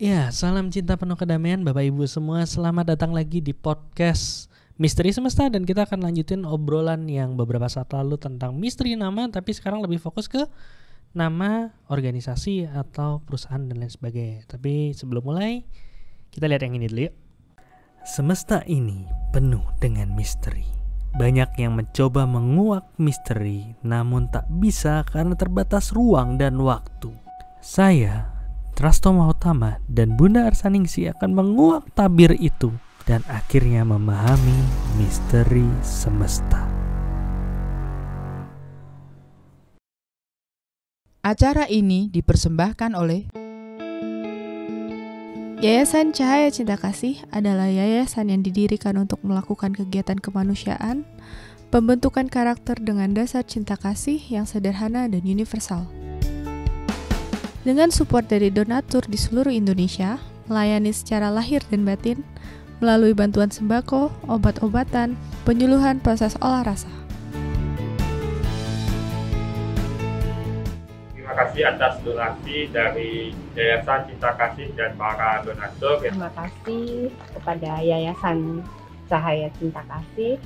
Ya, salam cinta penuh kedamaian Bapak Ibu semua. Selamat datang lagi di podcast Misteri Semesta. Dan kita akan lanjutin obrolan yang beberapa saat lalu tentang misteri nama, tapi sekarang lebih fokus ke nama organisasi atau perusahaan dan lain sebagainya. Tapi sebelum mulai, kita lihat yang ini dulu yuk. Semesta ini penuh dengan misteri. Banyak yang mencoba menguak misteri, namun tak bisa karena terbatas ruang dan waktu. Saya, Trasto Mahotama dan Bunda Arsaningsi akan menguak tabir itu dan akhirnya memahami misteri semesta. Acara ini dipersembahkan oleh Yayasan Cahaya Cinta Kasih adalah yayasan yang didirikan untuk melakukan kegiatan kemanusiaan, pembentukan karakter dengan dasar cinta kasih yang sederhana dan universal. Dengan support dari donatur di seluruh Indonesia, melayani secara lahir dan batin, melalui bantuan sembako, obat-obatan, penyuluhan proses olah rasa. Terima kasih atas donasi dari Yayasan Cinta Kasih dan para donatur. Terima kasih kepada Yayasan Cahaya Cinta Kasih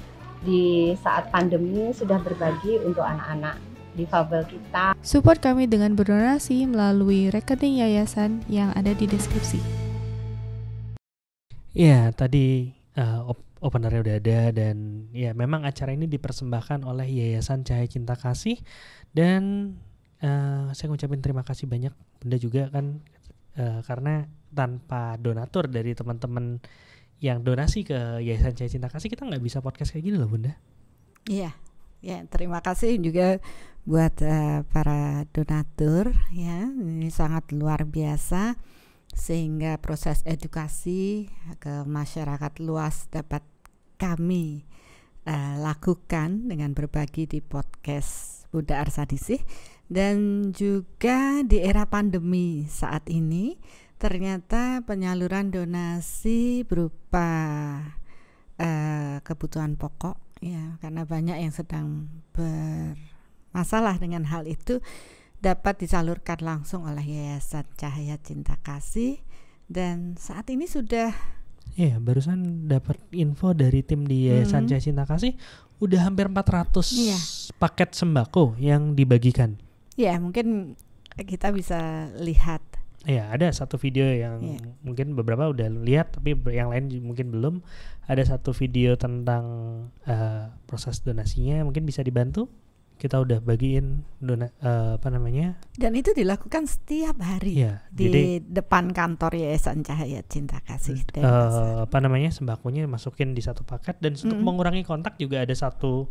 di saat pandemi sudah berbagi untuk anak-anak difabel kita. Support kami dengan berdonasi melalui rekening yayasan yang ada di deskripsi. Ya, tadi openernya udah ada dan ya memang acara ini dipersembahkan oleh Yayasan Cahaya Cinta Kasih dan saya ngucapin terima kasih banyak Bunda juga kan karena tanpa donatur dari teman-teman yang donasi ke Yayasan Cahaya Cinta Kasih kita nggak bisa podcast kayak gini loh Bunda. Iya, ya terima kasih juga buat para donatur ya, ini sangat luar biasa sehingga proses edukasi ke masyarakat luas dapat kami lakukan dengan berbagi di podcast Bunda Arsaningsi. Dan juga di era pandemi saat ini ternyata penyaluran donasi berupa kebutuhan pokok ya, karena banyak yang sedang bermasalah dengan hal itu dapat disalurkan langsung oleh Yayasan Cahaya Cinta Kasih. Dan saat ini sudah barusan dapat info dari tim di Yayasan Cahaya Cinta Kasih udah hampir 400 paket sembako yang dibagikan. Ya, mungkin kita bisa lihat. Ya, ada satu video yang mungkin beberapa udah lihat, tapi yang lain mungkin belum. Ada satu video tentang proses donasinya, mungkin bisa dibantu. Kita udah bagiin Dan itu dilakukan setiap hari di depan kantor Yayasan Cahaya Cinta Kasih. Sembakonya masukin di satu paket dan untuk mengurangi kontak juga ada satu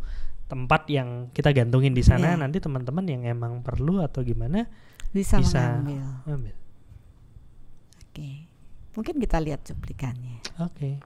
tempat yang kita gantungin di sana. Nanti teman-teman yang emang perlu atau gimana bisa mengambil. Oke. Mungkin kita lihat cuplikannya. Oke.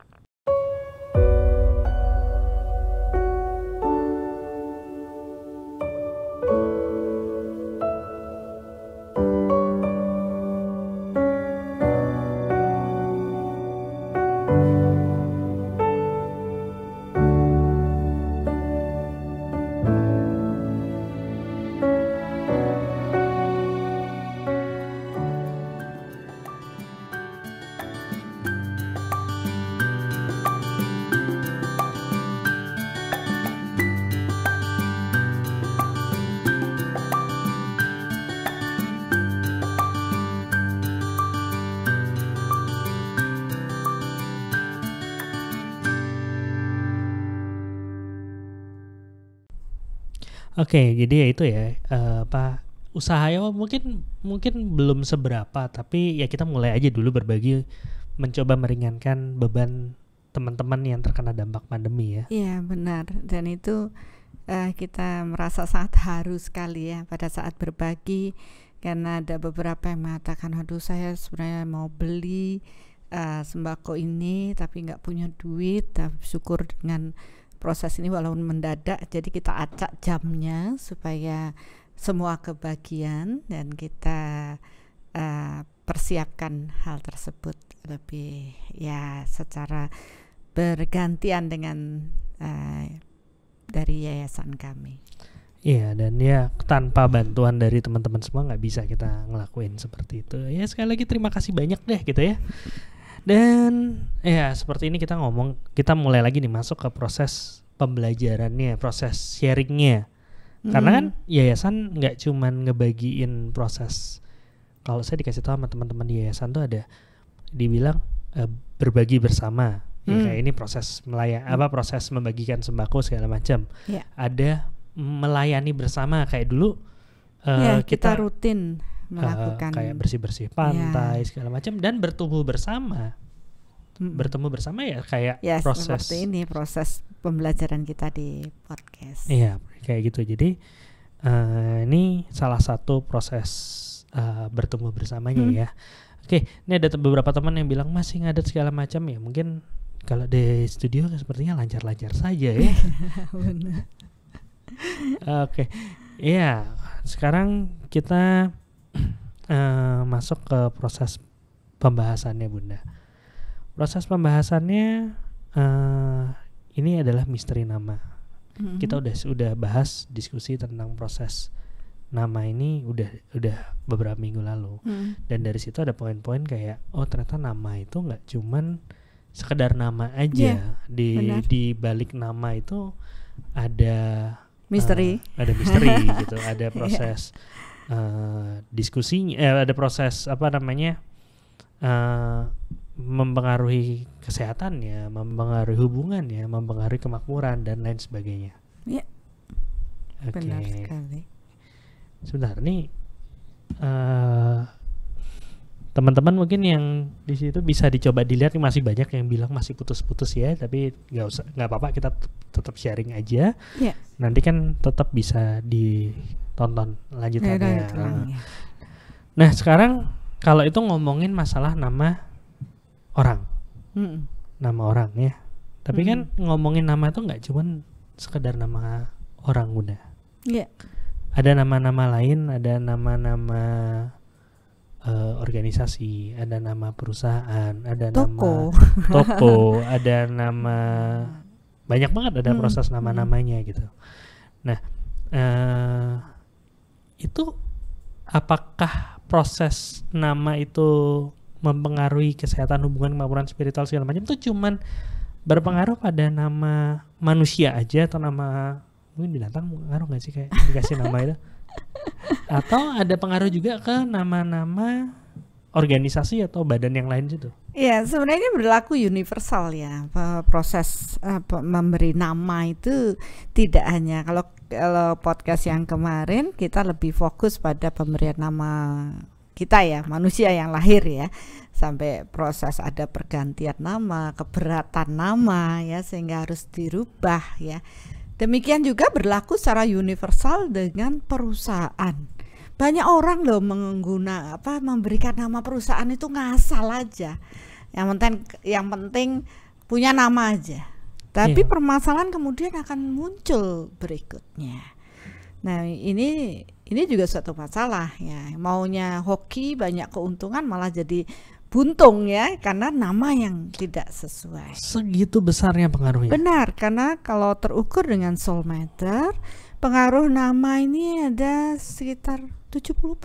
Oke, jadi ya itu ya usahanya mungkin belum seberapa, tapi ya kita mulai aja dulu berbagi, mencoba meringankan beban teman-teman yang terkena dampak pandemi ya. Iya benar, dan itu kita merasa sangat harus sekali ya pada saat berbagi, karena ada beberapa yang mengatakan, aduh saya sebenarnya mau beli sembako ini tapi nggak punya duit. Tapi syukur dengan proses ini walaupun mendadak, jadi kita acak jamnya supaya semua kebagian dan kita persiapkan hal tersebut lebih ya secara bergantian dengan dari yayasan kami. Iya, dan ya tanpa bantuan dari teman-teman semua nggak bisa kita ngelakuin seperti itu. Ya sekali lagi terima kasih banyak deh gitu ya. Dan ya seperti ini kita mulai lagi nih masuk ke proses pembelajarannya, proses sharingnya. Karena kan yayasan nggak cuman ngebagiin proses. Kalau saya dikasih tahu sama teman-teman di yayasan tuh ada dibilang berbagi bersama. Ya, kayak ini proses proses membagikan sembako segala macam. Yeah. Ada melayani bersama kayak dulu kita rutin melakukan kayak bersih-bersih pantai segala macam dan bertumbuh bersama. Bertemu bersama ya kayak proses seperti ini proses pembelajaran kita di podcast. Iya, kayak gitu. Jadi ini salah satu proses bertumbuh bersamanya ya. Oke, ini ada beberapa teman yang bilang masih ngadat segala macam ya. Mungkin kalau di studio sepertinya lancar-lancar saja ya. Benar. Oke, iya. Sekarang kita masuk ke proses pembahasannya, Bunda. Proses pembahasannya ini adalah misteri nama. Kita udah bahas diskusi tentang proses nama ini udah beberapa minggu lalu. Dan dari situ ada poin-poin kayak ternyata nama itu nggak cuman sekedar nama aja. Di balik nama itu ada misteri, gitu, ada proses diskusinya, ada proses mempengaruhi kesehatannya, mempengaruhi hubungannya, mempengaruhi kemakmuran dan lain sebagainya. Iya. Okay. Benar sekali. Sebentar nih, teman-teman mungkin yang di situ bisa dicoba dilihat, masih banyak yang bilang masih putus-putus ya, tapi nggak apa-apa, kita tetap sharing aja. Yeah. Nanti kan tetap bisa ditonton lanjutannya. Nah sekarang kalau itu ngomongin masalah nama orang, nama orang ya. Tapi kan ngomongin nama itu nggak cuman sekedar nama orang, Bunda. Iya. Yeah. Ada nama-nama lain, ada nama-nama organisasi, ada nama perusahaan, ada nama toko, ada nama banyak banget, ada proses nama-namanya gitu. Nah, itu apakah proses nama itu mempengaruhi kesehatan, hubungan, kemakmuran spiritual segala macam itu cuman berpengaruh pada nama manusia aja atau nama mungkin binatang pengaruh nggak sih kayak dikasih nama itu? Atau ada pengaruh juga ke nama-nama organisasi atau badan yang lain gitu? Iya, sebenarnya berlaku universal ya. Proses memberi nama itu tidak hanya kalau podcast yang kemarin kita lebih fokus pada pemberian nama kita ya, manusia yang lahir ya, sampai proses ada pergantian nama, keberatan nama ya, sehingga harus dirubah ya. Demikian juga berlaku secara universal dengan perusahaan. Banyak orang loh memberikan nama perusahaan itu ngasal aja. Yang penting punya nama aja. Tapi permasalahan kemudian akan muncul berikutnya. Nah, ini juga suatu masalah ya. Maunya hoki banyak keuntungan malah jadi buntung ya, karena nama yang tidak sesuai. Segitu besarnya pengaruhnya. Benar, karena kalau terukur dengan Soulmeter, pengaruh nama ini ada sekitar 70%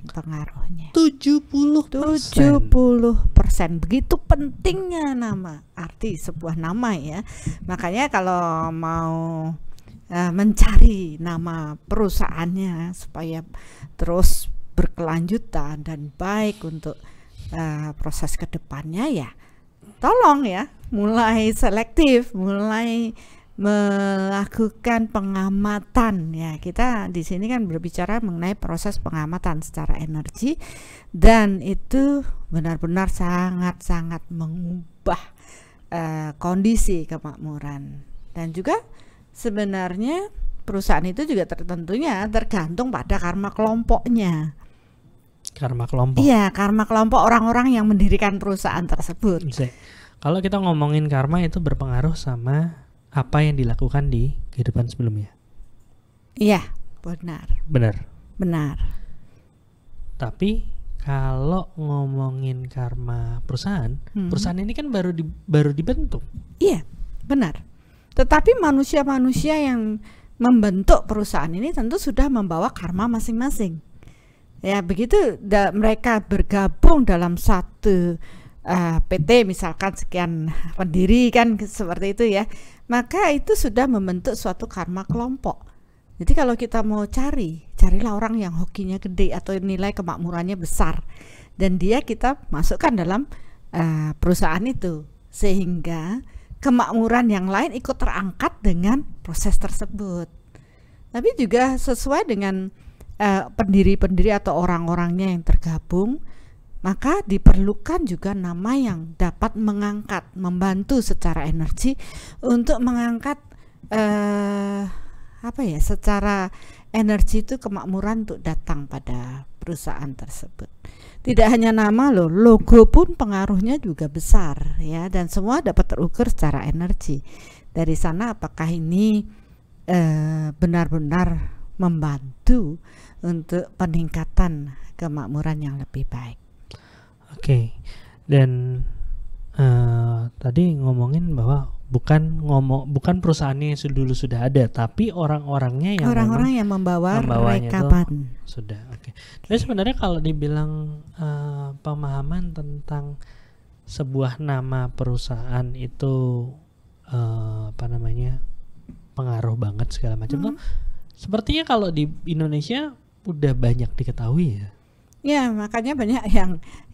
pengaruhnya. 70%. Begitu pentingnya nama, arti sebuah nama ya. Makanya kalau mau mencari nama perusahaannya supaya terus berkelanjutan dan baik untuk proses kedepannya ya, tolong ya mulai selektif, mulai melakukan pengamatan ya. Kita di sini kan berbicara mengenai proses pengamatan secara energi, dan itu benar-benar sangat-sangat mengubah kondisi kemakmuran. Dan juga sebenarnya perusahaan itu juga tergantung pada karma kelompoknya. Karma kelompok. Iya, karma kelompok orang-orang yang mendirikan perusahaan tersebut. Kalau kita ngomongin karma itu berpengaruh sama apa yang dilakukan di kehidupan sebelumnya. Iya, benar. Tapi kalau ngomongin karma perusahaan, perusahaan ini kan baru dibentuk. Iya, benar. Tetapi manusia-manusia yang membentuk perusahaan ini tentu sudah membawa karma masing-masing. Ya, begitu mereka bergabung dalam satu PT misalkan sekian pendiri kan seperti itu ya, maka itu sudah membentuk suatu karma kelompok. Jadi kalau kita mau carilah orang yang hokinya gede atau nilai kemakmurannya besar, dan dia kita masukkan dalam perusahaan itu, sehingga kemakmuran yang lain ikut terangkat dengan proses tersebut. Tapi juga sesuai dengan pendiri-pendiri atau orang-orangnya yang tergabung, maka diperlukan juga nama yang dapat mengangkat, membantu secara energi untuk mengangkat secara energi itu kemakmuran untuk datang pada perusahaan tersebut. Tidak hanya nama loh, logo pun pengaruhnya juga besar ya, dan semua dapat terukur secara energi. Dari sana apakah ini benar-benar membantu untuk peningkatan kemakmuran yang lebih baik. Oke. Dan tadi ngomongin bahwa bukan perusahaannya yang dulu sudah ada, tapi orang-orangnya yang membawanya rekapan sudah. Oke. Jadi sebenarnya kalau dibilang pemahaman tentang sebuah nama perusahaan itu pengaruh banget segala macam tuh, sepertinya kalau di Indonesia udah banyak diketahui ya. Ya, makanya banyak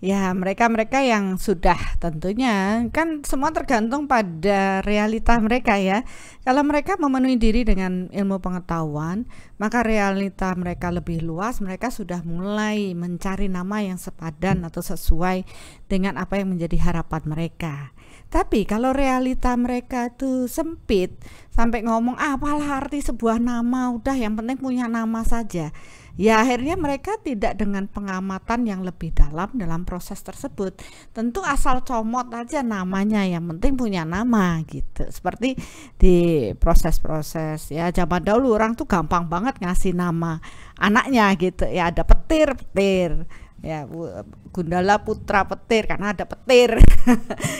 yang mereka yang sudah, tentunya kan semua tergantung pada realita mereka ya. Kalau mereka memenuhi diri dengan ilmu pengetahuan, maka realita mereka lebih luas, mereka sudah mulai mencari nama yang sepadan atau sesuai dengan apa yang menjadi harapan mereka. Tapi kalau realita mereka itu sempit, sampai ngomong apalah arti sebuah nama, udah yang penting punya nama saja. Ya akhirnya mereka tidak dengan pengamatan yang lebih dalam proses tersebut. Tentu asal comot aja namanya, yang penting punya nama gitu. Seperti di proses-proses ya, zaman dahulu orang tuh gampang banget ngasih nama anaknya gitu ya, ada petir ya, Gundala Putra Petir karena ada petir.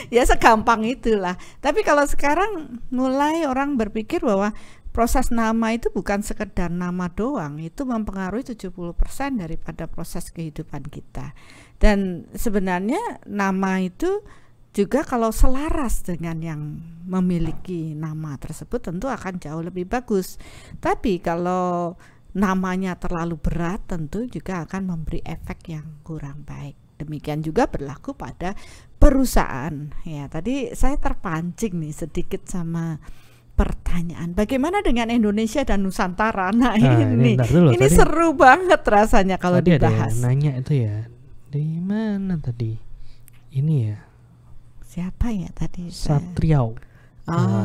Ya segampang itulah. Tapi kalau sekarang mulai orang berpikir bahwa proses nama itu bukan sekedar nama doang, itu mempengaruhi 70% daripada proses kehidupan kita. Dan sebenarnya nama itu juga kalau selaras dengan yang memiliki nama tersebut tentu akan jauh lebih bagus. Tapi kalau namanya terlalu berat tentu juga akan memberi efek yang kurang baik. Demikian juga berlaku pada perusahaan. Ya, tadi saya terpancing nih sedikit sama pertanyaan, bagaimana dengan Indonesia dan Nusantara? Nah ini seru banget rasanya kalau dibahas. Ada nanya itu ya, di mana tadi? Ini ya. Siapa ya tadi? Satriau.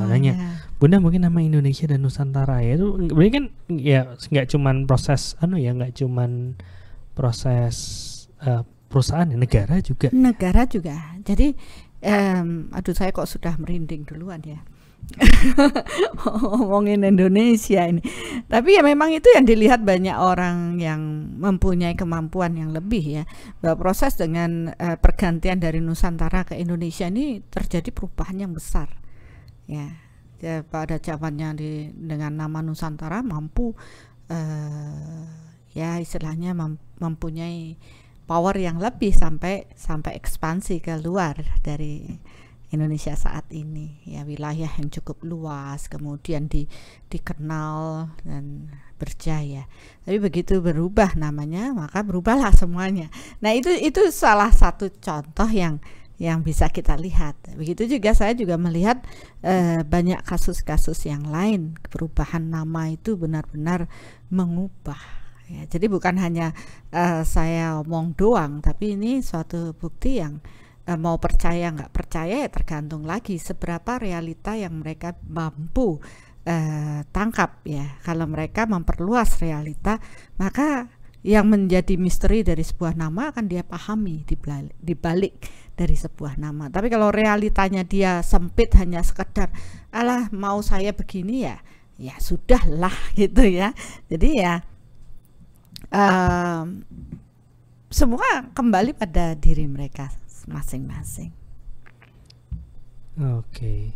Nanya, ya. Bunda mungkin nama Indonesia dan Nusantara ya itu, berarti kan ya nggak cuman proses nggak cuman proses perusahaan, negara juga. Negara juga. Jadi, saya kok sudah merinding duluan ya. Ngomongin Indonesia ini. Tapi ya memang itu yang dilihat banyak orang yang mempunyai kemampuan yang lebih ya, bahwa proses dengan pergantian dari Nusantara ke Indonesia ini terjadi perubahan yang besar ya. Pada zamannya dengan nama Nusantara mampu ya istilahnya mempunyai power yang lebih sampai ekspansi ke luar dari Indonesia saat ini ya, wilayah yang cukup luas, kemudian dikenal dan berjaya. Tapi begitu berubah namanya, maka berubahlah semuanya. Nah itu salah satu contoh yang bisa kita lihat. Begitu juga saya juga melihat banyak kasus-kasus yang lain, perubahan nama itu benar-benar mengubah. Ya, jadi bukan hanya saya omong doang, tapi ini suatu bukti yang mau percaya nggak percaya ya tergantung lagi seberapa realita yang mereka mampu tangkap ya. Kalau mereka memperluas realita, maka yang menjadi misteri dari sebuah nama akan dia pahami di balik dari sebuah nama. Tapi kalau realitanya dia sempit, hanya sekedar alah mau saya begini ya sudahlah gitu ya. Jadi ya semua kembali pada diri mereka masing-masing. Oke.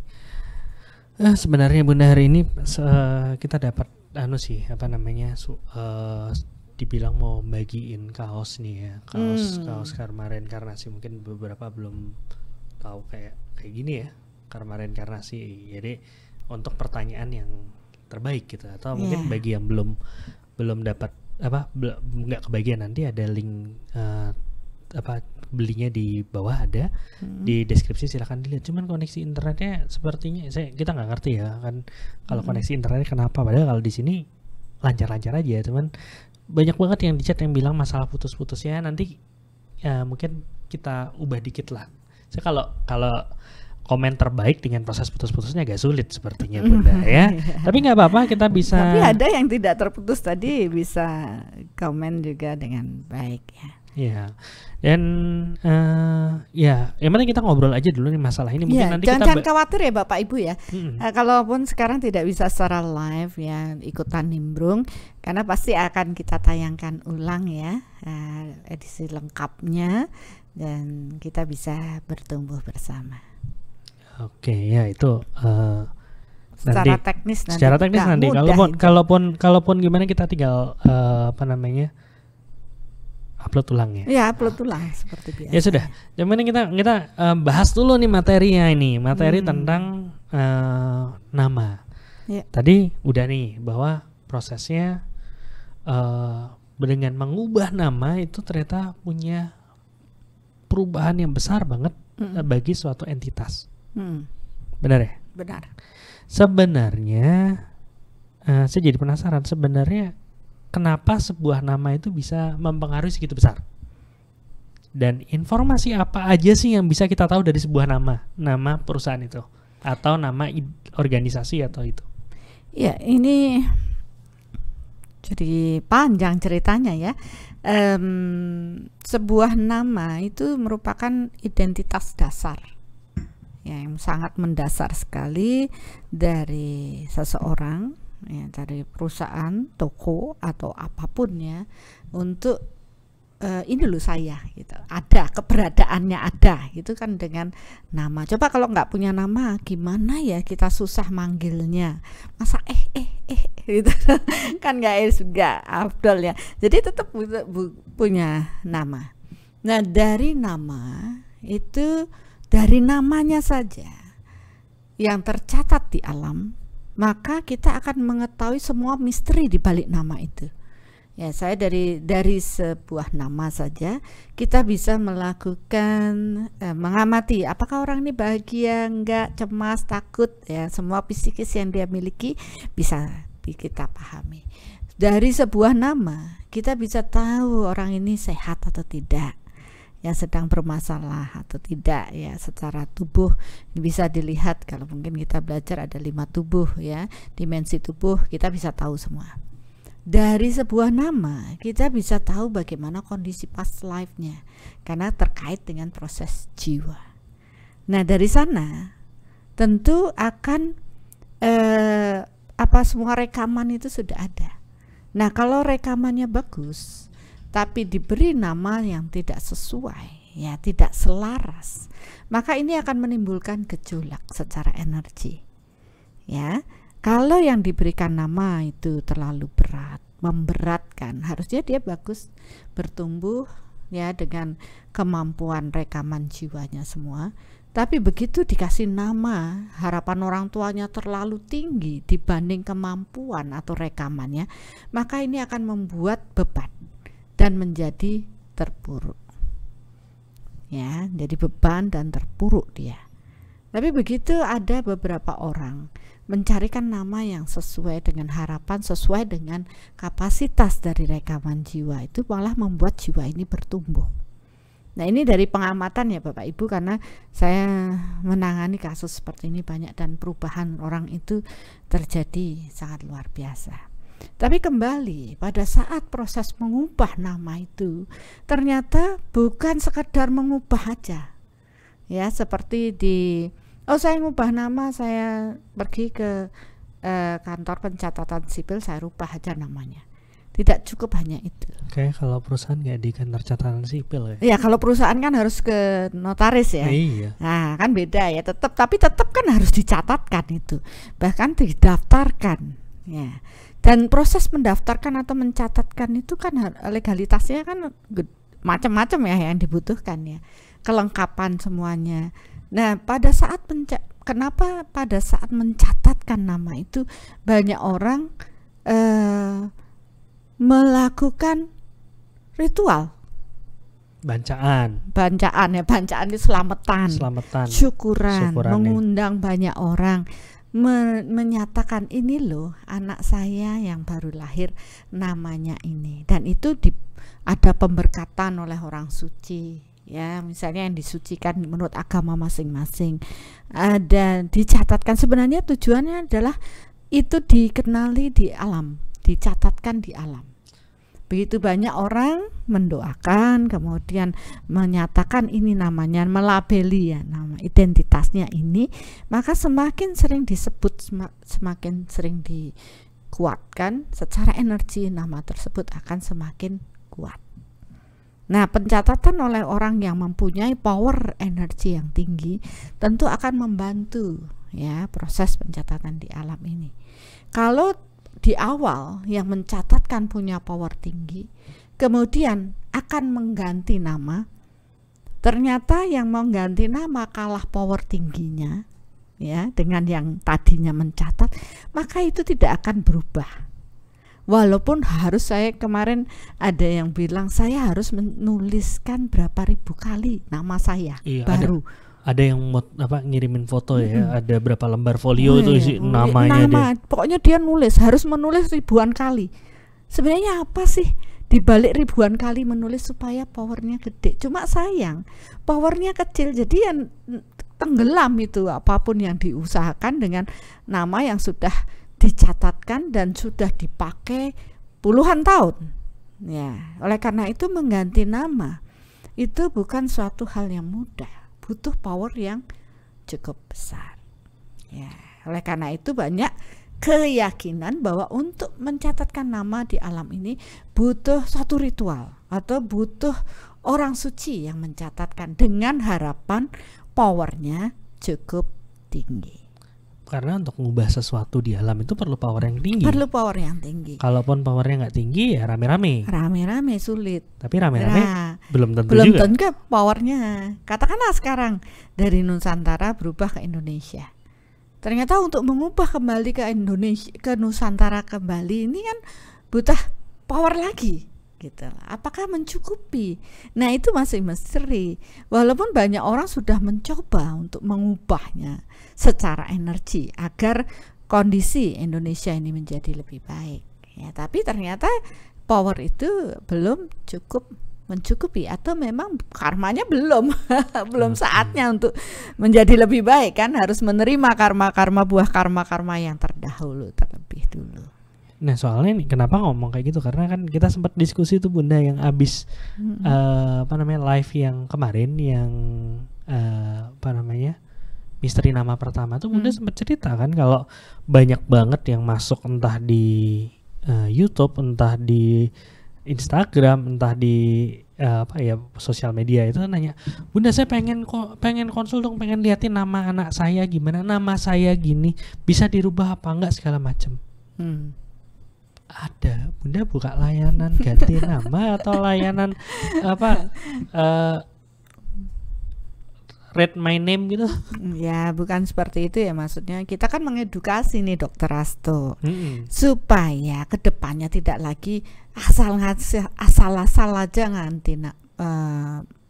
Sebenarnya Bunda hari ini kita dapat dibilang mau bagiin kaos nih ya, kaos Karma Reinkarnasi. Mungkin beberapa belum tahu kayak gini ya, Karma Reinkarnasi. Jadi untuk pertanyaan yang terbaik gitu, atau mungkin bagi yang belum dapat nggak kebagian, nanti ada link belinya di bawah, ada di deskripsi, silahkan dilihat. Cuman koneksi internetnya sepertinya kita nggak ngerti ya kan, kalau koneksi internetnya kenapa, padahal kalau di sini lancar-lancar aja. Cuman banyak banget yang di chat yang bilang masalah putus-putusnya. Nanti mungkin kita ubah dikit lah. Kalau komen terbaik dengan proses putus-putusnya agak sulit sepertinya Bunda ya. Tapi nggak apa-apa, kita bisa. Tapi ada yang tidak terputus tadi bisa komen juga dengan baik ya. Iya. Dan yang penting kita ngobrol aja dulu nih masalah ini. Mungkin nanti jangan khawatir ya Bapak Ibu ya. Kalaupun sekarang tidak bisa secara live ya, ikutan nimbrung, karena pasti akan kita tayangkan ulang ya edisi lengkapnya, dan kita bisa bertumbuh bersama. Oke ya, itu secara teknis nanti kalaupun gimana, kita tinggal upload ulang ya. Ya, upload ulang seperti biasa. Ya sudah. Cuman kita bahas dulu nih materinya ini, materi tentang nama. Ya. Tadi udah nih bahwa prosesnya dengan mengubah nama itu ternyata punya perubahan yang besar banget bagi suatu entitas. Benar ya? Benar. Sebenarnya saya jadi penasaran, sebenarnya kenapa sebuah nama itu bisa mempengaruhi segitu besar? Dan informasi apa aja sih yang bisa kita tahu dari sebuah nama perusahaan itu, atau nama organisasi atau itu? Ya, ini jadi panjang ceritanya ya. Sebuah nama itu merupakan identitas dasar ya, yang sangat mendasar sekali dari seseorang ya, dari perusahaan, toko atau apapun ya, untuk ini loh saya gitu, ada keberadaannya, ada itu kan dengan nama. Coba kalau nggak punya nama gimana ya kita susah manggilnya, masa gitu kan nggak afdol ya. Jadi tetap punya nama. Nah dari nama itu, dari namanya saja yang tercatat di alam, maka kita akan mengetahui semua misteri di balik nama itu. Ya, saya dari sebuah nama saja kita bisa melakukan mengamati apakah orang ini bahagia, enggak, cemas, takut ya, semua psikis yang dia miliki bisa kita pahami. Dari sebuah nama kita bisa tahu orang ini sehat atau tidak, yang sedang bermasalah atau tidak ya, secara tubuh bisa dilihat. Kalau mungkin kita belajar ada 5 tubuh ya, dimensi tubuh kita bisa tahu semua. Dari sebuah nama kita bisa tahu bagaimana kondisi past life-nya, karena terkait dengan proses jiwa. Nah dari sana tentu akan semua rekaman itu sudah ada. Nah kalau rekamannya bagus tapi diberi nama yang tidak sesuai ya, tidak selaras, maka ini akan menimbulkan gejolak secara energi ya. Kalau yang diberikan nama itu terlalu berat, memberatkan, harusnya dia bagus bertumbuh ya dengan kemampuan rekaman jiwanya semua. Tapi begitu dikasih nama, harapan orang tuanya terlalu tinggi dibanding kemampuan atau rekamannya, maka ini akan membuat beban dan menjadi terpuruk. Ya, jadi beban dan terpuruk dia. Tapi begitu ada beberapa orang mencarikan nama yang sesuai dengan harapan, sesuai dengan kapasitas dari rekaman jiwa, itu malah membuat jiwa ini bertumbuh. Nah ini dari pengamatan ya Bapak Ibu, karena saya menangani kasus seperti ini banyak dan perubahan orang itu terjadi sangat luar biasa. Tapi kembali pada saat proses mengubah nama itu, ternyata bukan sekedar mengubah aja ya, seperti saya ngubah nama, saya pergi ke kantor pencatatan sipil, saya rubah aja namanya. Tidak cukup hanya itu. Oke, kalau perusahaan nggak di kantor catatan sipil ya? Ya kalau perusahaan kan harus ke notaris ya. Iya. Nah kan beda ya, tapi tetap kan harus dicatatkan itu, bahkan didaftarkan ya. Dan proses mendaftarkan atau mencatatkan itu kan legalitasnya kan macam-macam ya yang dibutuhkan ya, kelengkapan semuanya. Nah, pada saat kenapa pada saat mencatatkan nama itu banyak orang melakukan ritual bacaan itu selamatan, syukuran, mengundang banyak orang, menyatakan ini loh anak saya yang baru lahir namanya ini, dan itu ada pemberkatan oleh orang suci ya, misalnya yang disucikan menurut agama masing-masing, dan dicatatkan. Sebenarnya tujuannya adalah itu dikenali di alam, dicatatkan di alam. Begitu banyak orang mendoakan, kemudian menyatakan ini namanya, melabeli ya nama identitasnya ini, maka semakin sering disebut, semakin sering dikuatkan secara energi, nama tersebut akan semakin kuat. Nah, pencatatan oleh orang yang mempunyai power energi yang tinggi tentu akan membantu ya proses pencatatan di alam ini. Kalau di awal yang mencatatkan punya power tinggi, kemudian akan mengganti nama, ternyata yang mengganti nama kalah power tingginya ya dengan yang tadinya mencatat, maka itu tidak akan berubah. Walaupun harus, saya kemarin ada yang bilang saya harus menuliskan berapa ribu kali nama saya baru. Ada yang ngirimin foto ya, ada berapa lembar folio itu isi namanya dia. Pokoknya dia harus menulis ribuan kali. Sebenarnya apa sih dibalik ribuan kali menulis supaya powernya gede? Cuma sayang powernya kecil, jadi yang tenggelam itu apapun yang diusahakan dengan nama yang sudah dicatatkan dan sudah dipakai puluhan tahun. Ya, oleh karena itu mengganti nama itu bukan suatu hal yang mudah. Butuh power yang cukup besar ya. Oleh karena itu banyak keyakinan bahwa untuk mencatatkan nama di alam ini butuh satu ritual atau butuh orang suci yang mencatatkan dengan harapan powernya cukup tinggi. Karena untuk mengubah sesuatu di alam itu perlu power yang tinggi. Kalaupun powernya nggak tinggi ya rame-rame sulit. Tapi rame-rame belum tentu powernya. Katakanlah sekarang dari Nusantara berubah ke Indonesia. Ternyata untuk mengubah kembali ke Indonesia, ke Nusantara kembali, ini kan butuh power lagi gitu. Apakah mencukupi? Nah, itu masih misteri. Walaupun banyak orang sudah mencoba untuk mengubahnya secara energi agar kondisi Indonesia ini menjadi lebih baik ya, tapi ternyata power itu belum cukup mencukupi, atau memang karmanya belum saatnya untuk menjadi lebih baik kan, harus menerima buah karma yang terdahulu terlebih dulu. Nah, soalnya nih kenapa ngomong kayak gitu, karena kan kita sempat diskusi tuh Bunda yang abis live yang kemarin yang misteri nama pertama tuh, Bunda sempat cerita kan kalau banyak banget yang masuk entah di YouTube, entah di Instagram, entah di sosial media itu nanya, Bunda saya pengen konsul dong, pengen liatin nama anak saya gimana, nama saya gini bisa dirubah apa enggak segala macem. Ada, Bunda buka layanan ganti nama atau layanan read my name gitu? Ya, bukan seperti itu ya, maksudnya kita kan mengedukasi nih Dokter Asto supaya kedepannya tidak lagi asal-asal aja nganti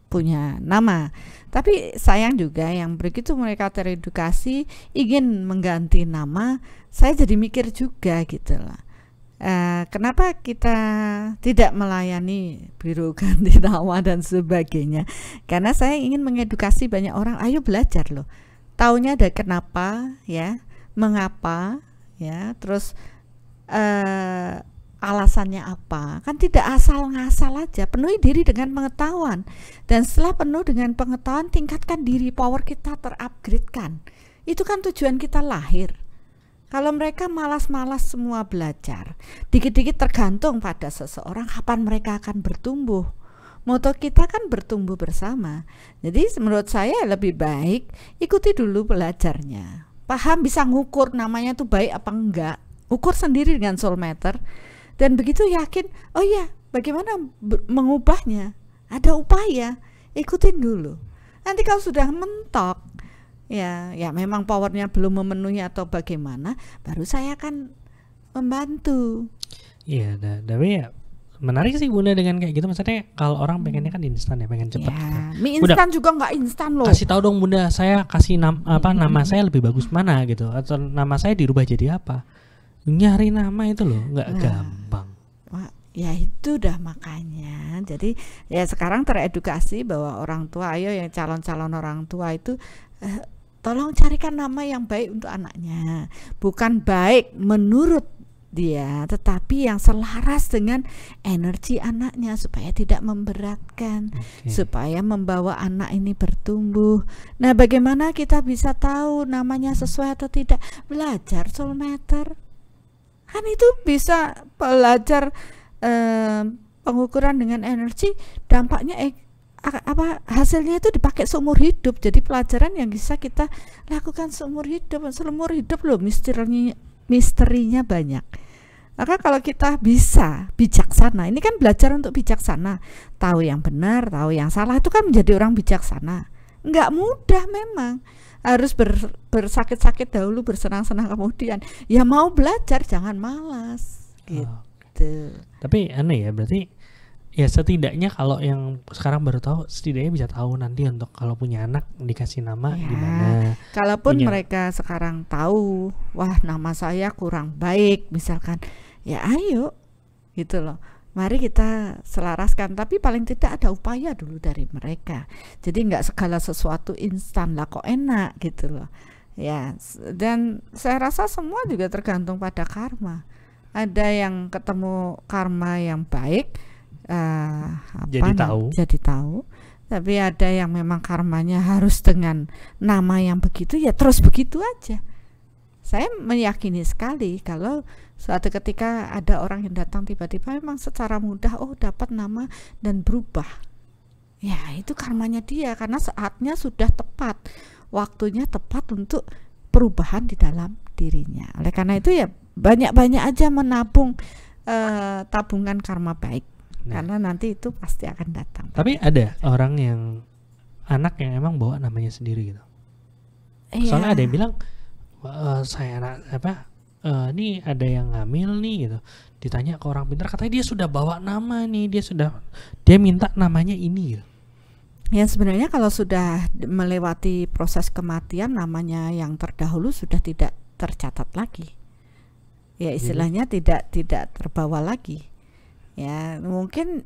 punya nama. Tapi sayang juga yang begitu mereka teredukasi ingin mengganti nama, saya jadi mikir juga gitu lah. Kenapa kita tidak melayani biro ganti nama dan sebagainya? Karena saya ingin mengedukasi banyak orang, ayo belajar loh. Taunya ada kenapa ya, mengapa ya, terus alasannya apa. Kan tidak asal ngasal aja, penuhi diri dengan pengetahuan. Dan setelah penuh dengan pengetahuan, tingkatkan diri, power kita terupgrade-kan. Itu kan tujuan kita lahir. Kalau mereka malas-malas semua belajar, dikit-dikit tergantung pada seseorang, kapan mereka akan bertumbuh. Moto kita kan bertumbuh bersama. Jadi menurut saya lebih baik ikuti dulu belajarnya. Paham, bisa ngukur namanya tuh baik apa enggak ukur sendiri dengan soul meter, dan begitu yakin, oh ya, bagaimana mengubahnya? Ada upaya, ikutin dulu. Nanti kalau sudah mentok, ya memang powernya belum memenuhi atau bagaimana, baru saya akan membantu. Iya, tapi ya menarik sih Bunda dengan kayak gitu. Maksudnya kalau orang pengennya kan instan ya, pengen cepet. Ya, mie instan juga nggak instan loh. Kasih tahu dong Bunda, saya kasih nama saya lebih bagus mana gitu, atau nama saya dirubah jadi apa? Nyari nama itu loh nggak gampang. Wah, ya itu dah makanya. Jadi ya sekarang teredukasi bahwa orang tua, ayo yang calon-calon orang tua itu tolong carikan nama yang baik untuk anaknya. Bukan baik menurut dia, tetapi yang selaras dengan energi anaknya supaya tidak memberatkan, supaya membawa anak ini bertumbuh. Nah, bagaimana kita bisa tahu namanya sesuai atau tidak? Belajar soul meter. Kan itu bisa belajar pengukuran dengan energi, dampaknya hasilnya itu dipakai seumur hidup. Jadi pelajaran yang bisa kita lakukan seumur hidup loh, misterinya banyak. Maka kalau kita bisa bijaksana, ini kan belajar untuk bijaksana, tahu yang benar, tahu yang salah, itu kan menjadi orang bijaksana. Nggak mudah memang, harus bersakit-sakit dahulu, bersenang-senang kemudian. Ya mau belajar, jangan malas gitu. Tapi aneh ya, berarti ya setidaknya kalau yang sekarang baru tahu, setidaknya bisa tahu nanti untuk kalau punya anak dikasih nama gimana. Kalaupun mereka sekarang tahu, wah nama saya kurang baik misalkan, ya ayo gitu loh, mari kita selaraskan. Tapi paling tidak ada upaya dulu dari mereka. Jadi nggak segala sesuatu instan lah kok enak gitu loh ya. Dan saya rasa semua juga tergantung pada karma. Ada yang ketemu karma yang baik, jadi tahu. Tapi ada yang memang karmanya harus dengan nama yang begitu, ya terus begitu aja. Saya meyakini sekali kalau suatu ketika ada orang yang datang tiba-tiba memang secara mudah dapat nama dan berubah, ya itu karmanya dia, karena saatnya sudah tepat, waktunya tepat untuk perubahan di dalam dirinya. Oleh karena itu ya banyak-banyak aja menabung tabungan karma baik. Karena nanti itu pasti akan datang. Tapi ada orang yang anak yang emang bawa namanya sendiri gitu. Soalnya ada yang bilang saya anak ini ada yang hamil nih gitu. Ditanya ke orang pintar, katanya dia sudah bawa nama nih, dia minta namanya ini gitu. Ya sebenarnya kalau sudah melewati proses kematian, namanya yang terdahulu sudah tidak tercatat lagi. Ya istilahnya tidak terbawa lagi. Ya mungkin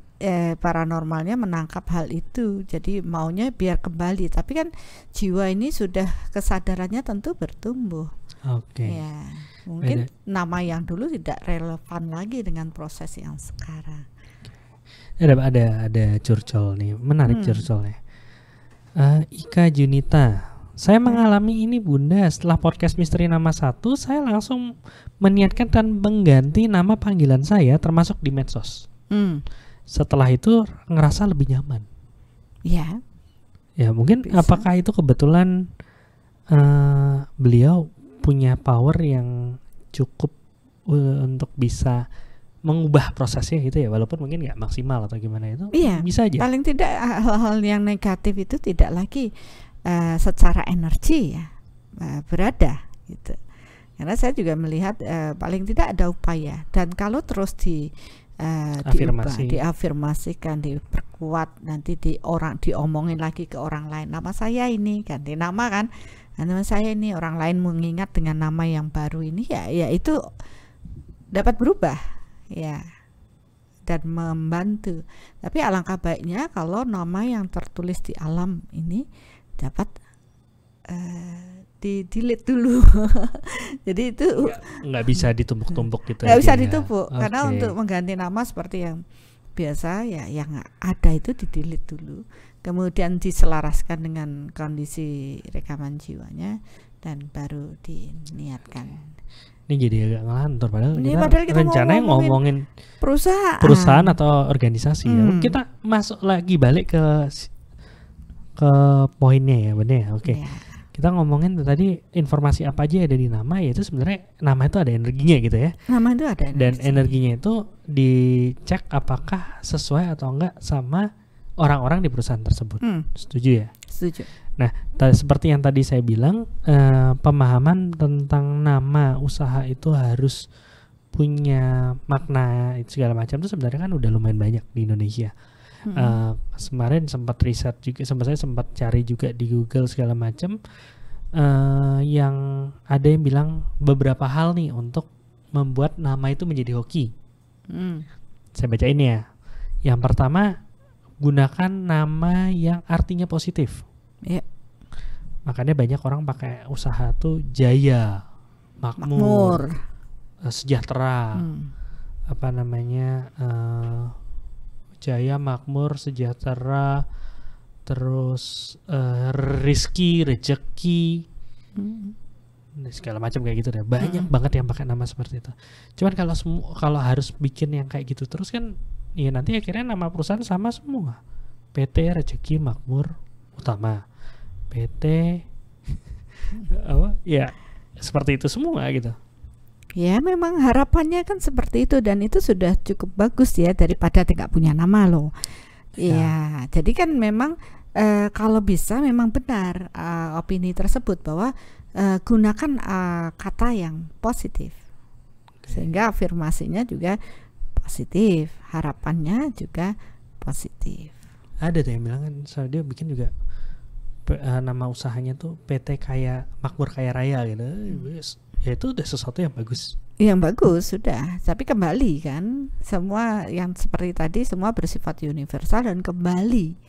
paranormalnya menangkap hal itu, jadi maunya biar kembali, tapi kan jiwa ini sudah kesadarannya tentu bertumbuh. Ya mungkin nama yang dulu tidak relevan lagi dengan proses yang sekarang. Ada curcol nih, menarik curcolnya. Ika Junita, saya mengalami ini Bunda, setelah podcast Misteri Nama 1 saya langsung meniatkan dan mengganti nama panggilan saya termasuk di medsos. Setelah itu ngerasa lebih nyaman. Ya mungkin bisa. Apakah itu kebetulan beliau punya power yang cukup untuk bisa mengubah prosesnya gitu ya, walaupun mungkin nggak maksimal atau gimana itu. Bisa aja. Paling tidak hal-hal yang negatif itu tidak lagi secara energi ya berada gitu. Karena saya juga melihat paling tidak ada upaya, dan kalau terus diafirmasikan, diperkuat, nanti diomongin lagi ke orang lain, nama saya ini, ganti nama kan, nama saya ini, orang lain mengingat dengan nama yang baru ini, ya itu dapat berubah ya dan membantu. Tapi alangkah baiknya kalau nama yang tertulis di alam ini dapat di-delete dulu. Jadi itu nggak bisa ditumpuk-tumpuk gitu. Nggak bisa ditumpuk, karena untuk mengganti nama seperti yang biasa ya yang ada itu di-delete dulu, kemudian diselaraskan dengan kondisi rekaman jiwanya dan baru diniatkan. Ini jadi agak ngelantur padahal kita rencananya ngomongin perusahaan atau organisasi. Kita masuk lagi balik ke poinnya ya, bener ya. kita ngomongin tadi informasi apa aja ada di nama, yaitu sebenarnya nama itu ada energinya gitu ya. Nama itu ada energi. Dan energinya itu dicek apakah sesuai atau enggak sama orang-orang di perusahaan tersebut. Setuju ya? Setuju. Nah, seperti yang tadi saya bilang, pemahaman tentang nama usaha itu harus punya makna segala macam itu sebenarnya kan udah lumayan banyak di Indonesia. Kemarin sempat riset juga, saya sempat cari juga di Google segala macam, yang ada yang bilang beberapa hal nih untuk membuat nama itu menjadi hoki. Saya bacain ya. Yang pertama, gunakan nama yang artinya positif. Makanya banyak orang pakai usaha tuh jaya, makmur, sejahtera, apa namanya, jaya, makmur, sejahtera, terus rizki, rezeki, segala macam kayak gitu deh. Banyak banget yang pakai nama seperti itu. Cuman kalau harus bikin yang kayak gitu terus kan, ya nanti akhirnya nama perusahaan sama semua. PT Rezeki Makmur Utama, PT apa? Ya seperti itu semua gitu. Ya memang harapannya kan seperti itu, dan itu sudah cukup bagus ya daripada tidak punya nama loh. Ya, jadi kan memang kalau bisa memang benar opini tersebut bahwa gunakan kata yang positif, sehingga afirmasinya juga positif, harapannya juga positif. Ada tuh yang bilang kan, so dia bikin juga nama usahanya tuh PT Kaya Makmur Kaya Raya gitu. Ya itu udah sesuatu yang bagus. Yang bagus sudah, tapi kembali kan semua yang seperti tadi semua bersifat universal dan kembali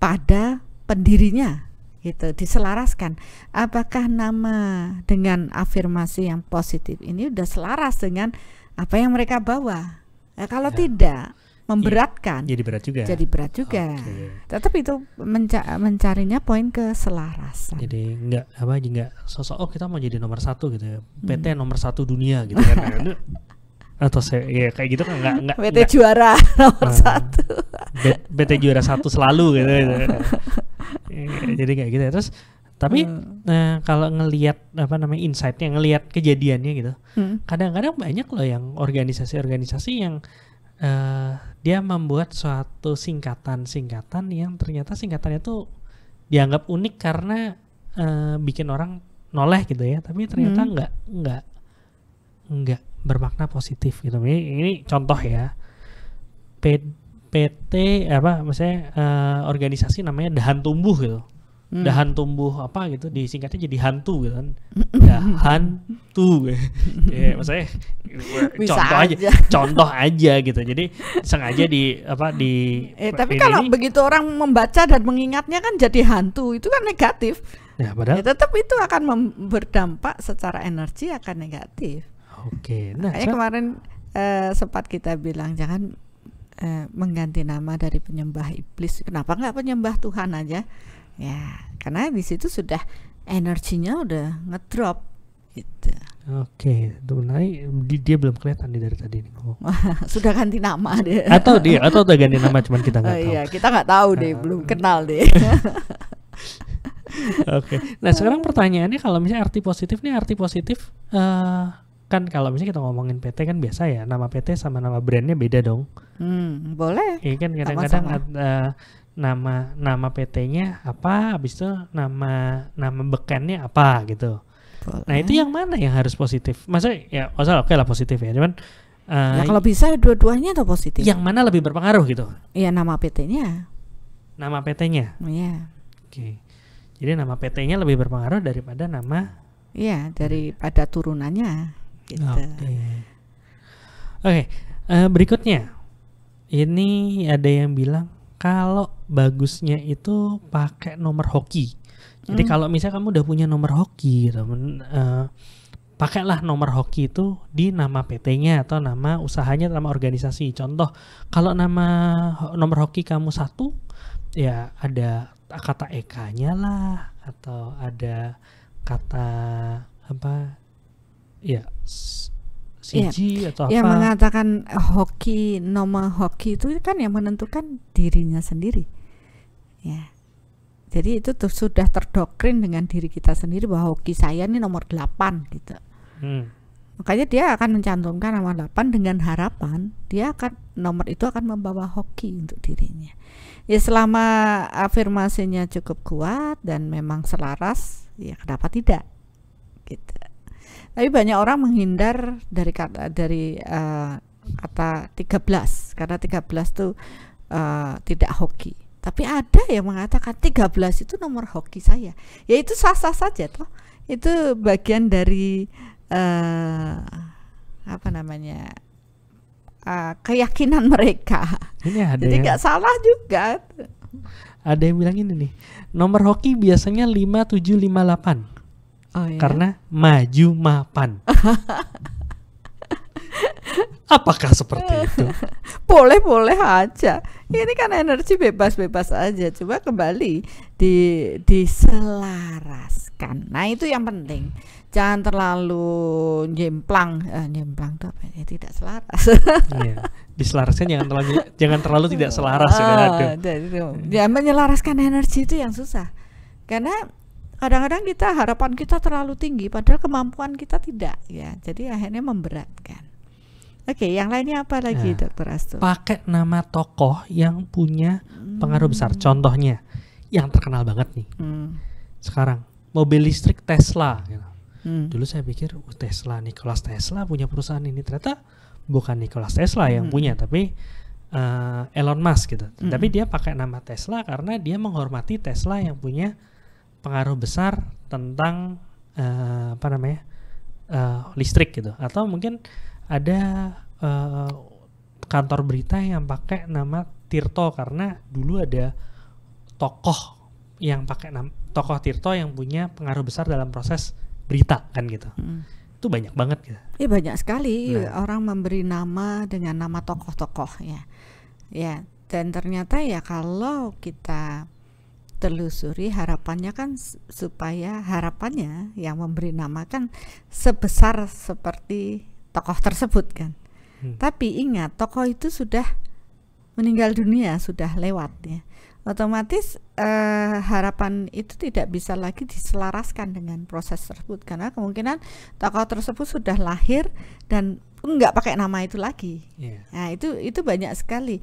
pada pendirinya gitu, diselaraskan. Apakah nama dengan afirmasi yang positif ini udah selaras dengan apa yang mereka bawa? Nah, kalau tidak memberatkan, jadi berat juga. Jadi berat juga. Tetap itu mencarinya poin keselarasan. Jadi enggak sosok kita mau jadi nomor 1 gitu ya. PT nomor 1 dunia gitu kan. Atau saya ya kayak gitu kan enggak PT juara nomor 1. PT juara 1 selalu gitu. Jadi kayak gitu ya. Terus tapi kalau ngelihat apa namanya insight-nya, ngelihat kejadiannya gitu. Kadang-kadang banyak loh yang organisasi-organisasi yang dia membuat suatu singkatan yang ternyata singkatannya tuh dianggap unik karena bikin orang noleh gitu ya, tapi ternyata enggak bermakna positif gitu. Ini contoh ya, PT apa maksudnya organisasi namanya Dahan Tumbuh gitu. Dahan tumbuh apa gitu, disingkatnya jadi hantu gitu kan. Dahantu. Ya, maksudnya contoh aja gitu. Jadi sengaja tapi kalau begitu orang membaca dan mengingatnya kan jadi hantu, itu kan negatif. Ya, padahal tetap itu akan berdampak secara energi akan negatif. Oke. Nah, kemarin sempat kita bilang jangan mengganti nama dari penyembah iblis. Kenapa nggak penyembah Tuhan aja? Ya, karena di situ sudah energinya udah ngedrop gitu. Oke, itu naik dia belum kelihatan nih dari tadi nih ngomong. Sudah ganti nama dia. Atau udah ganti nama cuman kita nggak tahu. Iya, kita nggak tahu deh, belum kenal deh. Oke. Nah, sekarang pertanyaannya kalau misalnya arti positif kan kalau misalnya kita ngomongin PT kan biasa ya, nama PT sama nama brandnya beda dong. Boleh. Iya kan kadang-kadang nama PT-nya apa, habis itu nama bekennya apa gitu. Boleh. Nah, itu yang mana yang harus positif? Maksudnya ya oke lah positif ya, cuman ya kalau bisa dua-duanya atau positif. Yang mana lebih berpengaruh gitu? Iya, nama PT-nya. Nama PT-nya. Iya. Oke. Jadi nama PT-nya lebih berpengaruh daripada nama. Iya, daripada turunannya. Gitu. Oke. Berikutnya, ini ada yang bilang kalau bagusnya itu pakai nomor hoki. Jadi kalau misalnya kamu udah punya nomor hoki, pakailah nomor hoki itu di nama PT-nya atau nama usahanya, nama organisasi. Contoh, kalau nomor hoki kamu 1, ya ada kata EK-nya lah, atau ada kata apa? Ya, CG atau yang apa. mengatakan hoki, nama hoki itu kan yang menentukan dirinya sendiri. Ya. Jadi itu sudah terdoktrin dengan diri kita sendiri bahwa hoki saya ini nomor 8 gitu. Makanya dia akan mencantumkan nomor 8 dengan harapan nomor itu akan membawa hoki untuk dirinya. Ya selama afirmasinya cukup kuat dan memang selaras, ya kenapa tidak gitu. Tapi banyak orang menghindar dari kata 13 karena 13 tuh tidak hoki. Tapi ada yang mengatakan 13 itu nomor hoki saya. Ya itu sah-sah saja toh. Itu bagian dari keyakinan mereka. Ini ada jadi nggak salah juga. Ada yang bilang ini nih, nomor hoki biasanya 5758. Oh, iya? Karena maju mapan. Apakah seperti itu? Boleh aja. Ini kan energi bebas-bebas aja. Coba kembali diselaraskan. Nah itu yang penting. Jangan terlalu nyemplang itu apa ya? Tidak selaras. Iya, diselaraskan jangan terlalu tidak selaras Ya, menyelaraskan energi itu yang susah. Karena kadang-kadang harapan kita terlalu tinggi padahal kemampuan kita tidak ya. Jadi akhirnya memberatkan. Oke, yang lainnya apa lagi, Dr. Astu? Pakai nama tokoh yang punya pengaruh besar. Contohnya yang terkenal banget nih. Sekarang mobil listrik Tesla gitu. Dulu saya pikir Nikola Tesla punya perusahaan ini. Ternyata bukan Nikola Tesla yang punya, tapi Elon Musk gitu. Tapi dia pakai nama Tesla karena dia menghormati Tesla yang punya pengaruh besar tentang listrik gitu. Atau mungkin ada kantor berita yang pakai nama Tirto karena dulu ada tokoh yang pakai nama tokoh Tirto yang punya pengaruh besar dalam proses berita kan gitu. Itu banyak banget gitu. Iya banyak sekali orang memberi nama dengan nama tokoh-tokoh ya. Ya, dan ternyata ya kalau kita telusuri harapannya kan supaya harapannya yang memberi nama kan sebesar seperti tokoh tersebut kan. Tapi ingat tokoh itu sudah meninggal dunia, sudah lewat ya. Otomatis harapan itu tidak bisa lagi diselaraskan dengan proses tersebut karena kemungkinan tokoh tersebut sudah lahir dan nggak pakai nama itu lagi. Nah itu banyak sekali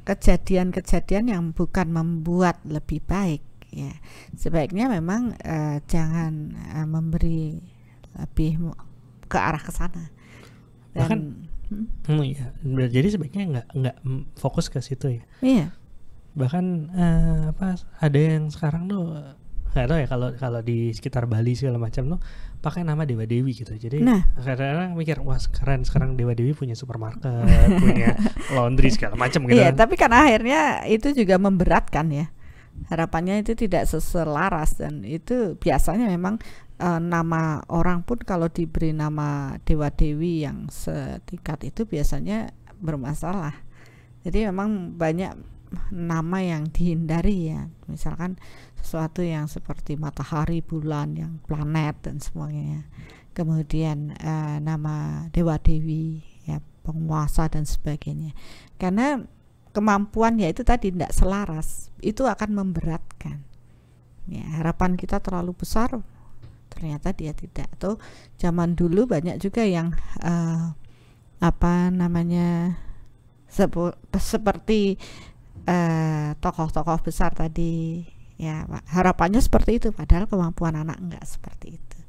kejadian-kejadian yang bukan membuat lebih baik ya. Sebaiknya memang jangan memberi lebih ke arah ke sana. Dan iya. Jadi sebaiknya nggak fokus ke situ ya. Iya. Bahkan ada yang sekarang tuh nggak tahu ya kalau di sekitar Bali segala macam tuh pakai nama Dewa Dewi gitu. Jadi kadang-kadang mikir wah keren sekarang Dewa Dewi punya supermarket, punya laundry segala macam gitu. Iya, tapi kan akhirnya itu juga memberatkan ya. Harapannya itu tidak selaras dan itu biasanya memang nama orang pun kalau diberi nama Dewa Dewi yang setingkat itu biasanya bermasalah. Jadi memang banyak nama yang dihindari ya, misalkan sesuatu yang seperti matahari, bulan, yang planet dan semuanya. Kemudian nama Dewa Dewi ya, penguasa dan sebagainya. Karena kemampuan ya itu tadi tidak selaras, itu akan memberatkan. Ya, harapan kita terlalu besar, ternyata dia tidak. Atau zaman dulu banyak juga yang seperti tokoh-tokoh besar tadi ya, harapannya seperti itu padahal kemampuan anak enggak seperti itu.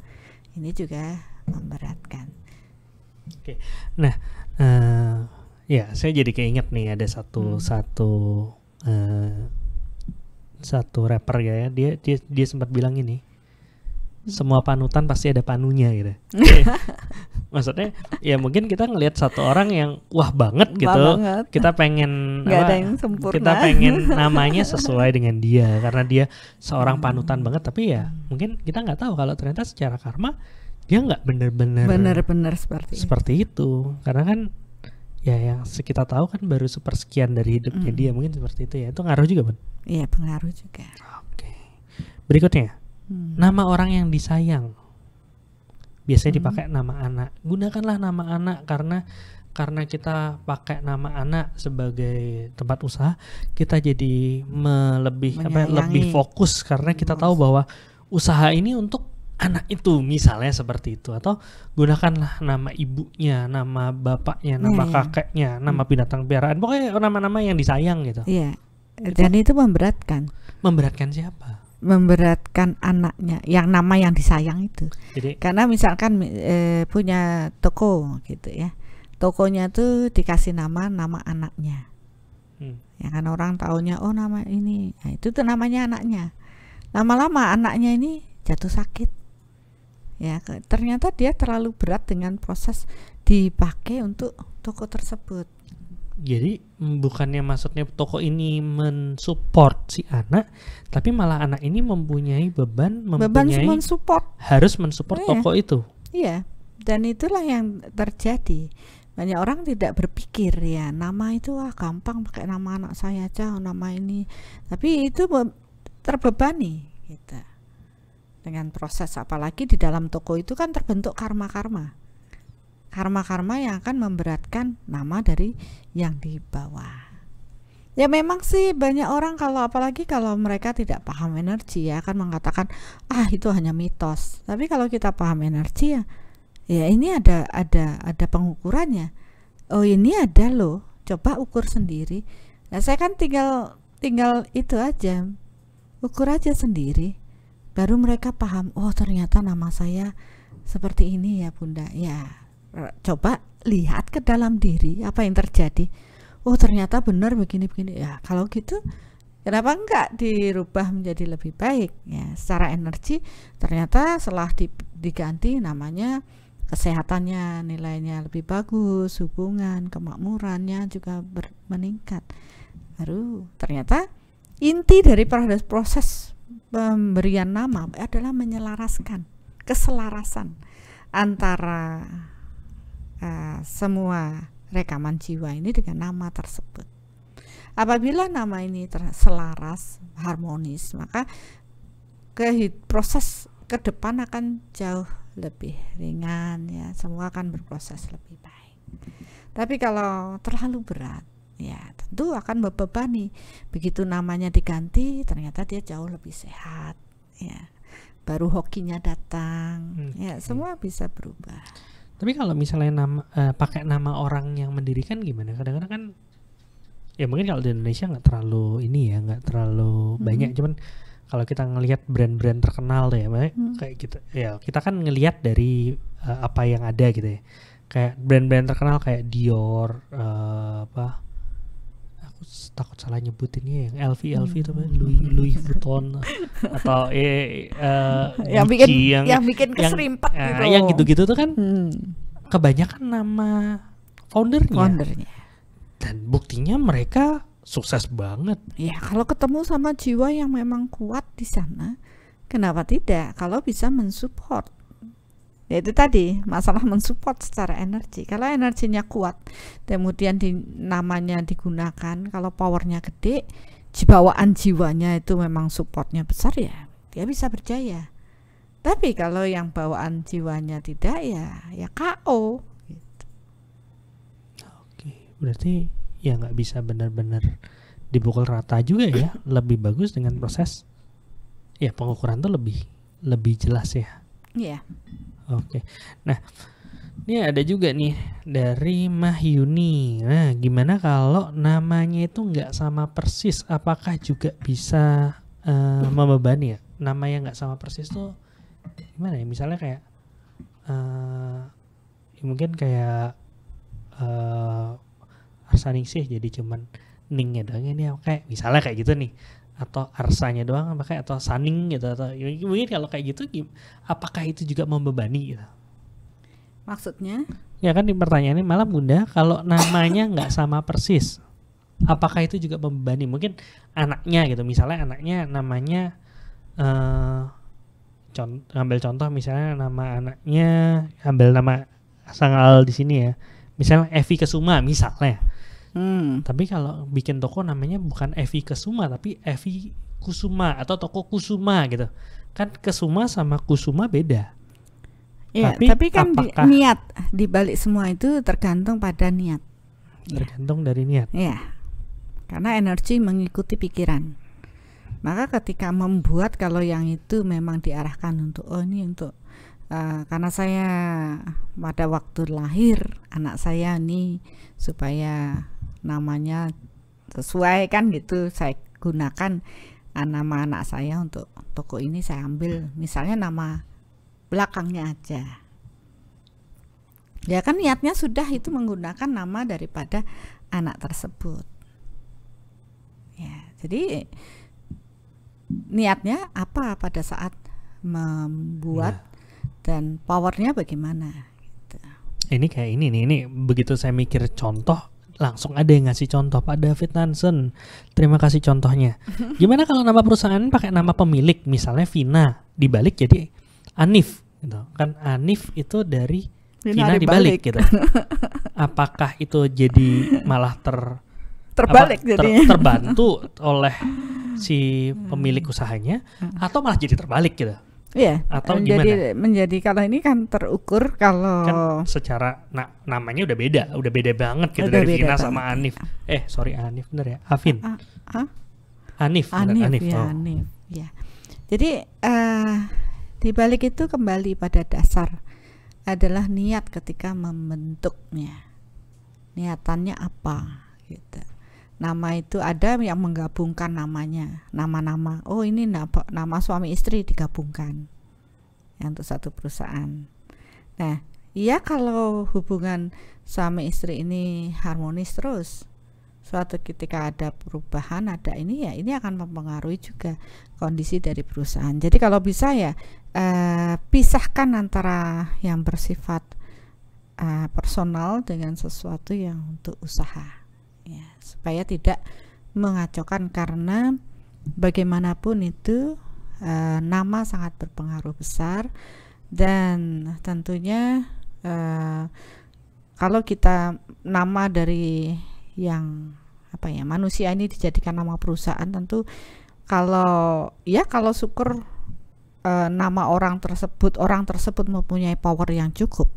Ini juga memberatkan. Oke. Nah, ya saya jadi keinget nih ada satu rapper ya, dia sempat bilang ini, semua panutan pasti ada panunya gitu. Maksudnya ya mungkin kita ngelihat satu orang yang wah banget gitu, kita pengen kita pengen namanya sesuai dengan dia karena dia seorang panutan banget, tapi ya mungkin kita nggak tahu kalau ternyata secara karma dia nggak benar-benar seperti itu. Karena kan ya yang kita tahu kan baru sepersekian dari hidupnya dia, mungkin seperti itu ya. Itu ngaruh juga, Bun? Iya, pengaruh juga. Oke. Berikutnya, nama orang yang disayang. Biasanya dipakai nama anak. Gunakanlah nama anak karena karena kita pakai nama anak sebagai tempat usaha, kita jadi lebih fokus karena kita tahu bahwa usaha ini untuk anak itu, misalnya seperti itu. Atau gunakanlah nama ibunya, nama bapaknya, nama kakeknya, nama binatang piaraan, pokoknya nama-nama yang disayang gitu. Iya. Dan itu memberatkan. Memberatkan siapa? Memberatkan anaknya, yang nama yang disayang itu. Jadi, karena misalkan punya toko gitu ya, tokonya tuh dikasih nama anaknya, ya kan orang taunya oh nama ini, nah, itu tuh namanya anaknya. Lama-lama anaknya ini jatuh sakit, ya ternyata dia terlalu berat dengan proses dipakai untuk toko tersebut. Jadi bukannya maksudnya toko ini mensupport si anak, tapi malah anak ini mempunyai beban mensupport, harus mensupport toko itu. Iya, dan itulah yang terjadi. Banyak orang tidak berpikir ya nama itu gampang, pakai nama anak saya aja, nama ini, tapi itu terbebani gitu dengan proses. Apalagi di dalam toko itu kan terbentuk karma-karma yang akan memberatkan nama dari yang di bawah. Ya memang sih banyak orang apalagi kalau mereka tidak paham energi ya akan mengatakan itu hanya mitos. Tapi kalau kita paham energi ya ini ada pengukurannya. Oh ini ada loh, coba ukur sendiri. Nah saya kan tinggal itu aja, ukur aja sendiri, baru mereka paham. Oh ternyata nama saya seperti ini ya Bunda. Ya coba lihat ke dalam diri apa yang terjadi. Oh ternyata benar begini-begini. Ya kalau gitu kenapa enggak dirubah menjadi lebih baik ya secara energi. Ternyata setelah diganti namanya, kesehatannya nilainya lebih bagus, hubungan, kemakmurannya juga meningkat. Baru ternyata inti dari proses pemberian nama adalah menyelaraskan, keselarasan antara semua rekaman jiwa ini dengan nama tersebut. Apabila nama ini selaras, harmonis, maka proses ke depan akan jauh lebih ringan ya, semua akan berproses lebih baik. Tapi kalau terlalu berat ya tentu akan membebani. Begitu namanya diganti ternyata dia jauh lebih sehat ya, baru hokinya datang ya, semua bisa berubah. Tapi kalau misalnya pakai nama orang yang mendirikan gimana? Kadang-kadang kan ya mungkin kalau di Indonesia nggak terlalu banyak, cuman kalau kita ngelihat brand-brand terkenal deh, kayak gitu ya, kita kan ngelihat dari apa yang ada gitu ya, kayak brand-brand terkenal kayak Dior, aku takut salah nyebutinnya, yang LV itu Louis Vuitton atau yang bikin keserimpet gitu. Yang gitu-gitu tuh kan kebanyakan nama foundernya. Dan buktinya mereka sukses banget. Ya kalau ketemu sama jiwa yang memang kuat di sana, kenapa tidak? Kalau bisa mensupport, ya itu tadi masalah mensupport secara energi. Kalau energinya kuat, kemudian namanya digunakan, kalau powernya gede, bawaan jiwanya itu memang supportnya besar ya, dia bisa berjaya. Tapi kalau yang bawaan jiwanya tidak ya KO. Gitu. Oke, berarti ya nggak bisa benar-benar dipukul rata juga ya. Lebih bagus dengan proses ya pengukuran tuh lebih jelas ya. Iya. Oke. Nah, ini ada juga nih dari Mahyuni. Nah, gimana kalau namanya itu nggak sama persis? Apakah juga bisa membebani ya? Nama yang nggak sama persis tuh gimana ya? Misalnya kayak mungkin kayak Arsaningsih jadi cuman ningnya doang ini kayak misalnya kayak gitu nih, atau arsanya doang pakai, atau saning gitu, atau mungkin kalau kayak gitu apakah itu juga membebani gitu? Maksudnya? Ya kan di pertanyaannya malah Bunda, kalau namanya nggak sama persis, apakah itu juga membebani? Mungkin anaknya gitu, misalnya anaknya namanya ambil contoh misalnya nama anaknya, ambil nama Sangal di sini ya, misalnya Evi Kesuma misalnya. Tapi kalau bikin toko namanya bukan Evi Kesuma tapi Evi Kusuma atau toko Kusuma gitu, kan Kesuma sama Kusuma beda. Ya, tapi kan niat di balik semua itu tergantung pada niat. Tergantung dari niat. Ya, karena energi mengikuti pikiran. Maka ketika membuat, kalau yang itu memang diarahkan untuk ini untuk karena saya pada waktu lahir anak saya nih supaya namanya sesuai kan gitu, saya gunakan nama anak saya untuk toko ini, saya ambil misalnya nama belakangnya aja. Ya kan niatnya sudah itu menggunakan nama daripada anak tersebut. Ya, jadi niatnya apa pada saat membuat dan powernya bagaimana gitu. Ini kayak ini begitu saya mikir contoh, langsung ada yang ngasih contoh, Pak David Nansen, terima kasih contohnya. Gimana kalau nama perusahaan pakai nama pemilik, misalnya Vina, dibalik jadi Anif gitu. Kan Anif itu dari Vina dibalik gitu. Apakah itu jadi malah terbalik jadi terbantu oleh si pemilik usahanya, atau malah jadi terbalik gitu? Iya, atau gimana? Menjadi kalau ini kan terukur kalau kan secara namanya udah beda banget gitu, udah dari Vina banget. sama Anif. Sorry, Anif bener ya? Afin. Anif. Anif ya, Anif. Ya. Jadi di balik itu kembali pada dasar adalah niat ketika membentuknya. Niatannya apa gitu. Nama itu ada yang menggabungkan namanya, nama-nama. Oh ini nama suami istri digabungkan ya, untuk satu perusahaan. Nah, iya kalau hubungan suami istri ini harmonis terus, suatu ketika ada perubahan, ada ini ya, ini akan mempengaruhi juga kondisi dari perusahaan. Jadi kalau bisa ya pisahkan antara yang bersifat personal dengan sesuatu yang untuk usaha. Ya, supaya tidak mengacaukan, karena bagaimanapun itu nama sangat berpengaruh besar, dan tentunya kalau kita nama dari yang manusia ini dijadikan nama perusahaan, tentu kalau syukur nama orang tersebut mempunyai power yang cukup,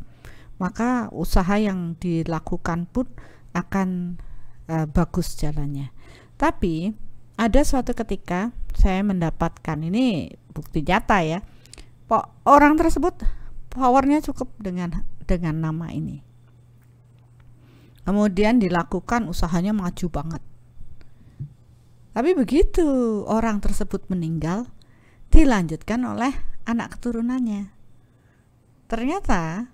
maka usaha yang dilakukan pun akan bagus jalannya. Tapi ada suatu ketika saya mendapatkan, ini bukti nyata ya, orang tersebut powernya cukup dengan nama ini, kemudian dilakukan usahanya maju banget. Tapi begitu orang tersebut meninggal, dilanjutkan oleh anak keturunannya. Ternyata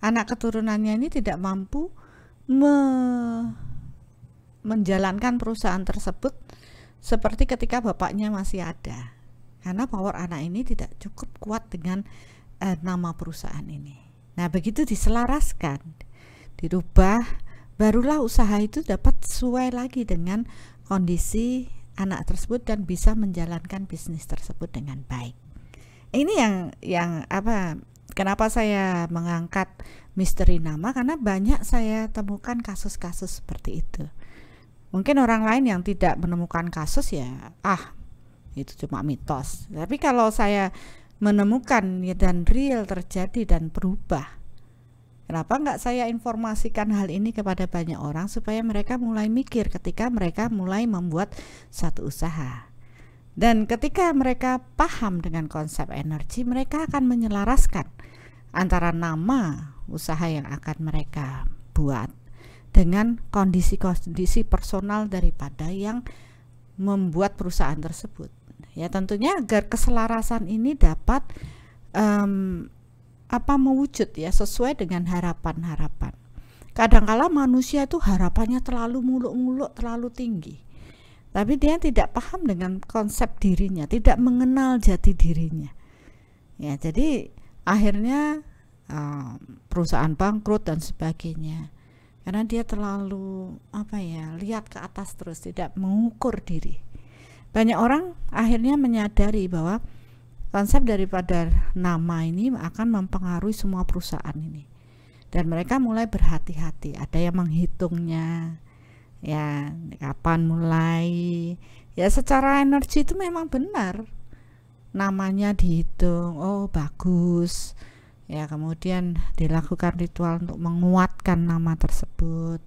anak keturunannya ini tidak mampu menjalankan perusahaan tersebut seperti ketika bapaknya masih ada, karena power anak ini tidak cukup kuat dengan nama perusahaan ini. Nah, begitu diselaraskan, dirubah, barulah usaha itu dapat sesuai lagi dengan kondisi anak tersebut dan bisa menjalankan bisnis tersebut dengan baik. Ini yang kenapa saya mengangkat misteri nama, karena banyak saya temukan kasus-kasus seperti itu. Mungkin orang lain yang tidak menemukan kasus ya, itu cuma mitos. Tapi kalau saya menemukan dan real terjadi dan berubah, kenapa enggak saya informasikan hal ini kepada banyak orang supaya mereka mulai mikir ketika mereka mulai membuat satu usaha. Dan ketika mereka paham dengan konsep energi, mereka akan menyelaraskan antara nama usaha yang akan mereka buat dengan kondisi-kondisi personal daripada yang membuat perusahaan tersebut. Ya, tentunya agar keselarasan ini dapat mewujud ya, sesuai dengan harapan-harapan. Kadang-kala manusia itu harapannya terlalu muluk-muluk, terlalu tinggi, tapi dia tidak paham dengan konsep dirinya, tidak mengenal jati dirinya. Ya, jadi akhirnya perusahaan bangkrut dan sebagainya, karena dia terlalu lihat ke atas terus, tidak mengukur diri. Banyak orang akhirnya menyadari bahwa konsep daripada nama ini akan mempengaruhi semua perusahaan ini, dan mereka mulai berhati-hati. Ada yang menghitungnya, ya kapan mulai, ya secara energi itu memang benar namanya dihitung. Oh bagus, Ya, kemudian dilakukan ritual untuk menguatkan nama tersebut.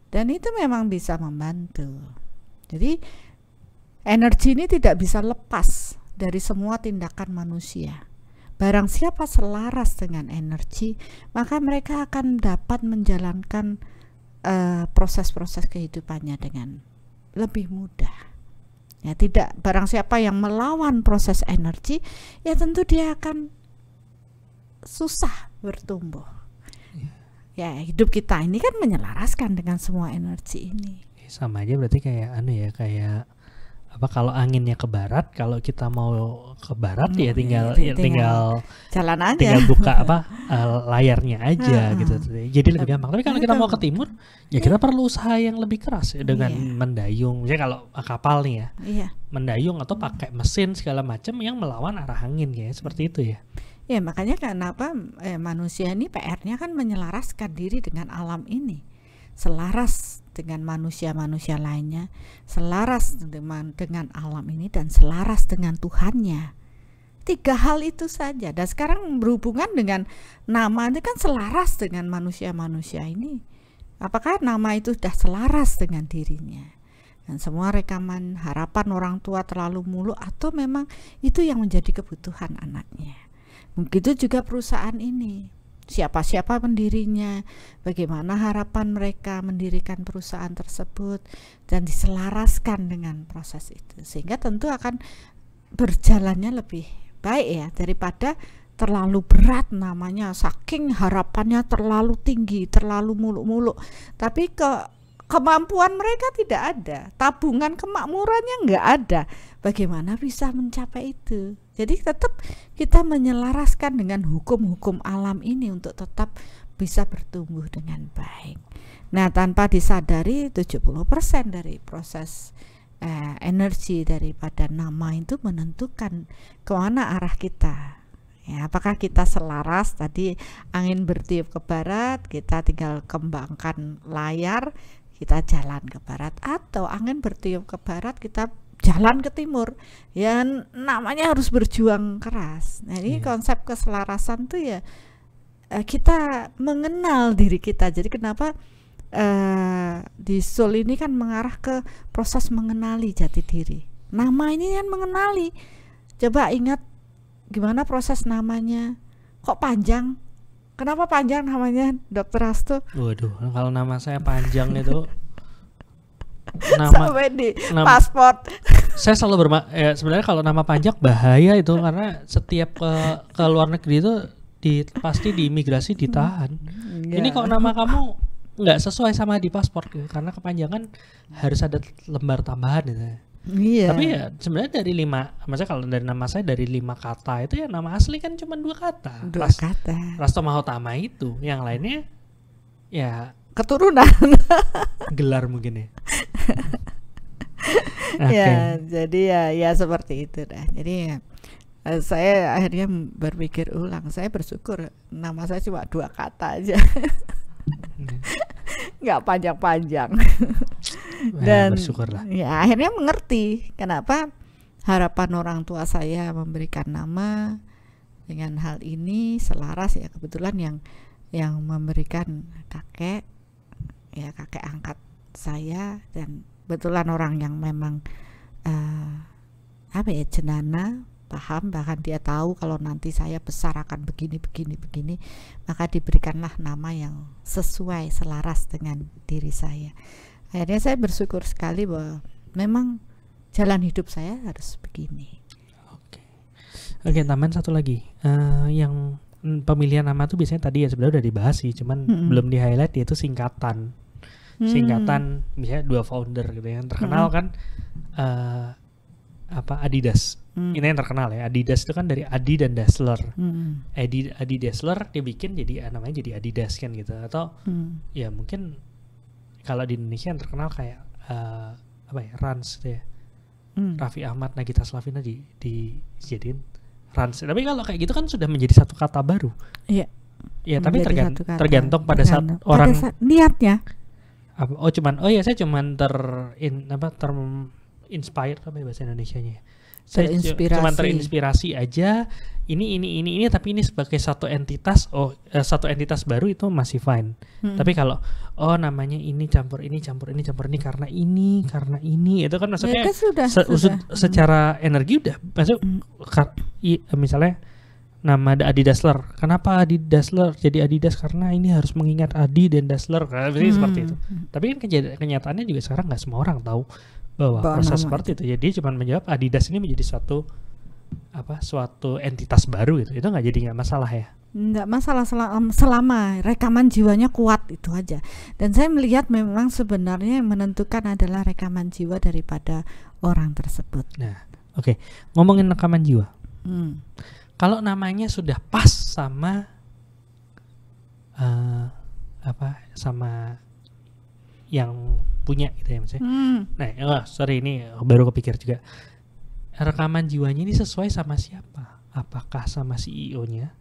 Dan itu memang bisa membantu. Jadi energi ini tidak bisa lepas dari semua tindakan manusia. Barang siapa selaras dengan energi, maka mereka akan dapat menjalankan proses-proses kehidupannya dengan lebih mudah. Ya, tidak, barang siapa yang melawan proses energi, ya tentu dia akan susah bertumbuh. Ya, hidup kita ini kan menyelaraskan dengan semua energi ini. Sama aja berarti kayak kayak apa, kalau anginnya ke barat, kalau kita mau ke barat ya tinggal jalan aja, tinggal buka layarnya aja gitu. Jadi lebih gampang. Tapi kalau kita mau ke timur, ya kita perlu usaha yang lebih keras ya, dengan mendayung. Misalnya kalau kapal nih ya, mendayung atau pakai mesin segala macam yang melawan arah angin ya, seperti itu ya. Ya, makanya kenapa manusia ini PR-nya kan menyelaraskan diri dengan alam ini, selaras dengan manusia-manusia lainnya, selaras dengan alam ini, dan selaras dengan Tuhannya. 3 hal itu saja. Dan sekarang berhubungan dengan nama itu kan selaras dengan manusia-manusia ini. Apakah nama itu sudah selaras dengan dirinya? Dan semua rekaman harapan orang tua terlalu muluk, atau memang itu yang menjadi kebutuhan anaknya? Begitu juga perusahaan ini, siapa-siapa pendirinya, bagaimana harapan mereka mendirikan perusahaan tersebut, dan diselaraskan dengan proses itu, sehingga tentu akan berjalannya lebih baik ya, daripada terlalu berat namanya, saking harapannya terlalu tinggi, terlalu muluk-muluk, tapi kemampuan mereka tidak ada, tabungan kemakmurannya nggak ada. Bagaimana bisa mencapai itu? Jadi tetap kita menyelaraskan dengan hukum-hukum alam ini untuk tetap bisa bertumbuh dengan baik. Nah, tanpa disadari 70% dari proses energi daripada nama itu menentukan kemana arah kita. Ya, apakah kita selaras, tadi angin bertiup ke barat, kita tinggal kembangkan layar, kita jalan ke barat, atau angin bertiup ke barat, kita jalan ke timur. Ya, namanya harus berjuang keras. Nah, ini konsep keselarasan tuh ya, kita mengenal diri kita. Jadi kenapa di Soul ini kan mengarah ke proses mengenali jati diri. Nama ini kan mengenali. Coba ingat gimana proses namanya. Kok panjang? Kenapa panjang namanya, Dr. Hasto? Waduh, kalau nama saya panjang itu sampai di paspor. Saya selalu sebenarnya kalau nama panjang bahaya itu, karena setiap ke luar negeri itu pasti di imigrasi ditahan. Ini kok nama kamu nggak sesuai sama di paspor gitu, karena kepanjangan harus ada lembar tambahan gitu. Iya. Tapi ya sebenarnya dari 5, maksudnya kalau dari nama saya dari 5 kata itu ya, nama asli kan cuma 2 kata. 2 kata. Rasto Mahotama itu, yang lainnya ya keturunan. Gelar mungkin ya. Ya, jadi ya seperti itu dah. Jadi ya, saya akhirnya berpikir ulang. Saya bersyukur nama saya cuma 2 kata aja. Nggak panjang-panjang. Dan bersyukurlah. Ya akhirnya mengerti kenapa harapan orang tua saya memberikan nama dengan hal ini selaras ya. Kebetulan yang memberikan kakek angkat saya, dan kebetulan orang yang memang cenana, paham, bahkan dia tahu kalau nanti saya besar akan begini, maka diberikanlah nama yang sesuai, selaras dengan diri saya. Akhirnya saya bersyukur sekali bahwa memang jalan hidup saya harus begini. Oke, tambahan satu lagi, yang pemilihan nama tuh biasanya tadi ya sebenarnya udah dibahas sih, cuman belum di highlight, yaitu singkatan. Singkatan misalnya 2 founder gitu yang terkenal kan, Adidas. Ini yang terkenal ya. Adidas itu kan dari Adi dan Dassler. Adi Dassler dia bikin jadi namanya jadi Adidas kan gitu. Atau ya mungkin kalau di Indonesia yang terkenal kayak Rans gitu ya. Raffi Ahmad, Nagita Slavina dijadiin Rans. Tapi kalau kayak gitu kan sudah menjadi satu kata baru. Iya. Ya, tapi tergantung pada saat orang niatnya. Saya cuman terinspired apa bahasa Indonesianya. saya terinspirasi. cuma terinspirasi aja. Ini tapi ini sebagai satu entitas. Satu entitas baru itu masih fine. Tapi kalau namanya ini campur ini karena ini itu kan maksudnya secara energi udah masuk. Misalnya nama Adidasler. Kenapa Adidasler jadi Adidas? Karena ini harus mengingat Adi dan Dassler. Seperti itu. Tapi kan kenyataannya juga sekarang nggak semua orang tahu bahwa proses seperti itu. Jadi cuma menjawab Adidas ini menjadi suatu entitas baru itu nggak masalah ya? Nggak masalah selama rekaman jiwanya kuat, itu aja. Dan saya melihat memang sebenarnya yang menentukan adalah rekaman jiwa daripada orang tersebut. Nah, oke. Ngomongin rekaman jiwa. Kalau namanya sudah pas sama sama yang punya gitu ya maksudnya. Nah, sorry ini baru kepikir juga. Rekaman jiwanya ini sesuai sama siapa? Apakah sama CEO-nya?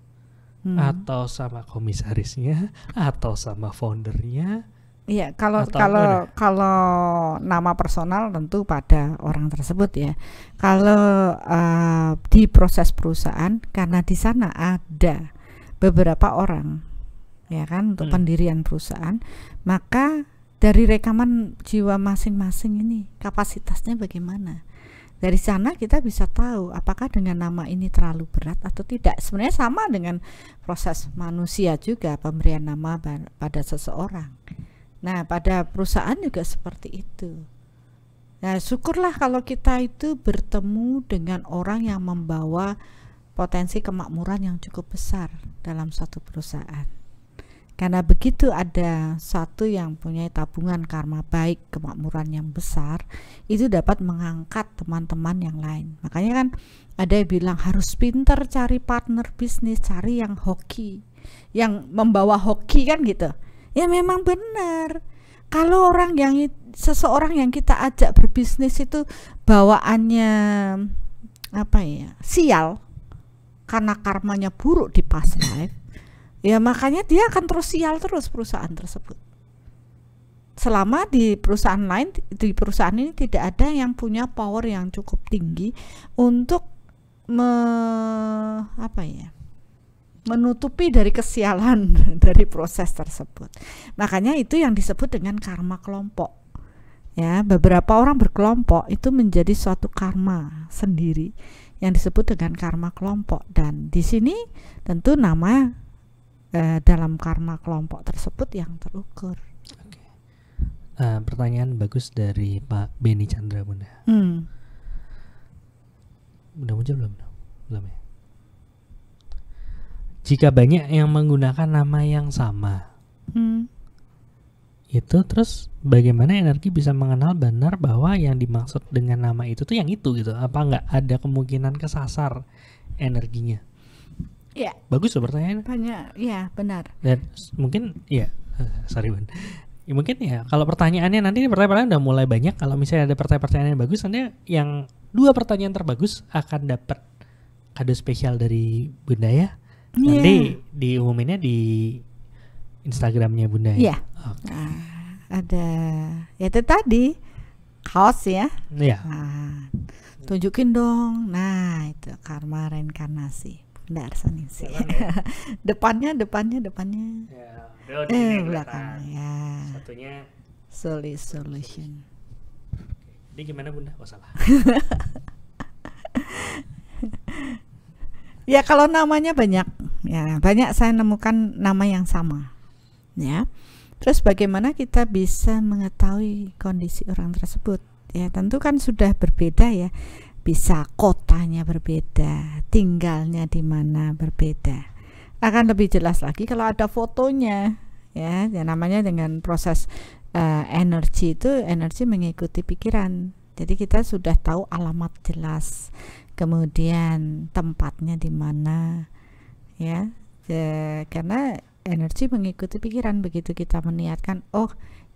Atau sama komisarisnya? Atau sama foundernya? Iya, kalau nama personal tentu pada orang tersebut ya. Kalau di proses perusahaan, karena di sana ada beberapa orang, ya kan, untuk pendirian perusahaan, maka dari rekaman jiwa masing-masing ini kapasitasnya bagaimana? Dari sana kita bisa tahu apakah dengan nama ini terlalu berat atau tidak. Sebenarnya sama dengan proses manusia juga, pemberian nama pada seseorang. Nah, pada perusahaan juga seperti itu. Nah, syukurlah kalau kita itu bertemu dengan orang yang membawa potensi kemakmuran yang cukup besar dalam suatu perusahaan. Karena begitu ada satu yang punya tabungan karma baik, kemakmuran yang besar, itu dapat mengangkat teman-teman yang lain. Makanya kan ada yang bilang harus pintar cari partner bisnis, cari yang hoki, yang membawa hoki kan gitu. Ya memang benar. Kalau seseorang yang kita ajak berbisnis itu bawaannya sial karena karmanya buruk di past life, ya makanya dia akan terus sial terus perusahaan tersebut. Selama di perusahaan lain, di perusahaan ini tidak ada yang punya power yang cukup tinggi untuk menutupi dari kesialan dari proses tersebut. Makanya itu yang disebut dengan karma kelompok. Ya, beberapa orang berkelompok itu menjadi suatu karma sendiri yang disebut dengan karma kelompok. Dan di sini tentu nama dalam karma kelompok tersebut yang terukur. Oke. Pertanyaan bagus dari Pak Beni Chandra Bunda. Udah muncul belum? Belum ya. Jika banyak yang menggunakan nama yang sama, itu terus bagaimana energi bisa mengenal benar bahwa yang dimaksud dengan nama itu tuh yang itu gitu? Apa nggak ada kemungkinan kesasar energinya? Ya. Bagus loh pertanyaannya. Banyak, ya benar. Dan mungkin sorry Bun. Ya, mungkin ya kalau pertanyaannya nanti pertanyaan udah mulai banyak. Kalau misalnya ada pertanyaan yang bagus, nanti yang 2 pertanyaan terbagus akan dapat kado spesial dari Bunda ya. Nanti diumuminnya di Instagramnya Bunda ya. Okay. Ada itu tadi kaos ya. Iya. Tunjukin dong. Nah itu karma reinkarnasi. Benar Sanisi. depannya. Ya, belakang ya. Satunya solution. Ini gimana Bunda? Oh salah. Ya kalau namanya banyak saya nemukan nama yang sama. Ya. Terus bagaimana kita bisa mengetahui kondisi orang tersebut? Ya tentu kan sudah berbeda ya. Bisa kotanya berbeda, tinggalnya di mana berbeda. Akan lebih jelas lagi kalau ada fotonya, ya namanya dengan proses energi itu, energi mengikuti pikiran. Jadi kita sudah tahu alamat jelas, kemudian tempatnya di mana, ya. Karena energi mengikuti pikiran, begitu kita meniatkan,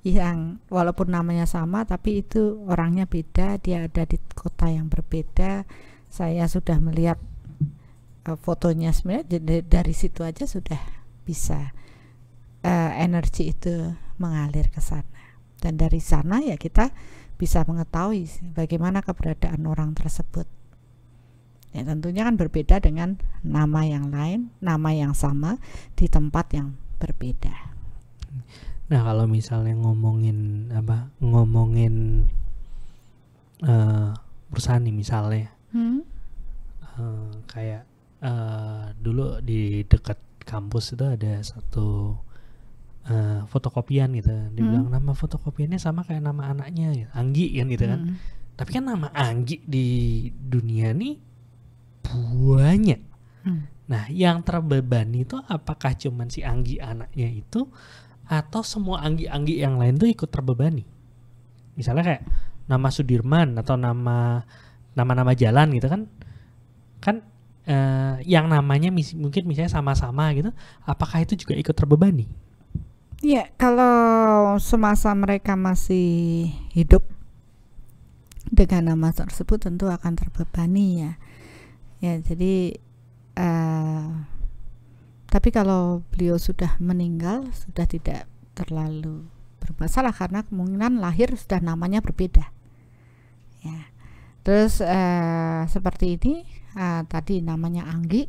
yang walaupun namanya sama tapi itu orangnya beda, dia ada di kota yang berbeda. Saya sudah melihat fotonya, sebenarnya dari situ aja sudah bisa energi itu mengalir ke sana. Dan dari sana ya kita bisa mengetahui bagaimana keberadaan orang tersebut. Ya tentunya kan berbeda dengan nama yang lain, nama yang sama di tempat yang berbeda. Nah, kalau misalnya ngomongin perusahaan nih misalnya, kayak dulu di dekat kampus itu ada satu fotokopian gitu. Dibilang nama fotokopiannya sama kayak nama anaknya, gitu. Anggi kan gitu kan. Tapi kan nama Anggi di dunia nih banyak. Nah, yang terbebani itu apakah cuman si Anggi anaknya itu, atau semua Anggi-Anggi yang lain tuh ikut terbebani? Misalnya kayak nama Sudirman atau nama jalan gitu kan yang namanya mungkin misalnya sama-sama gitu, apakah itu juga ikut terbebani? Ya, kalau semasa mereka masih hidup dengan nama tersebut tentu akan terbebani ya. Ya, jadi tapi kalau beliau sudah meninggal sudah tidak terlalu bermasalah karena kemungkinan lahir sudah namanya berbeda. Ya. Terus seperti ini tadi namanya Anggi.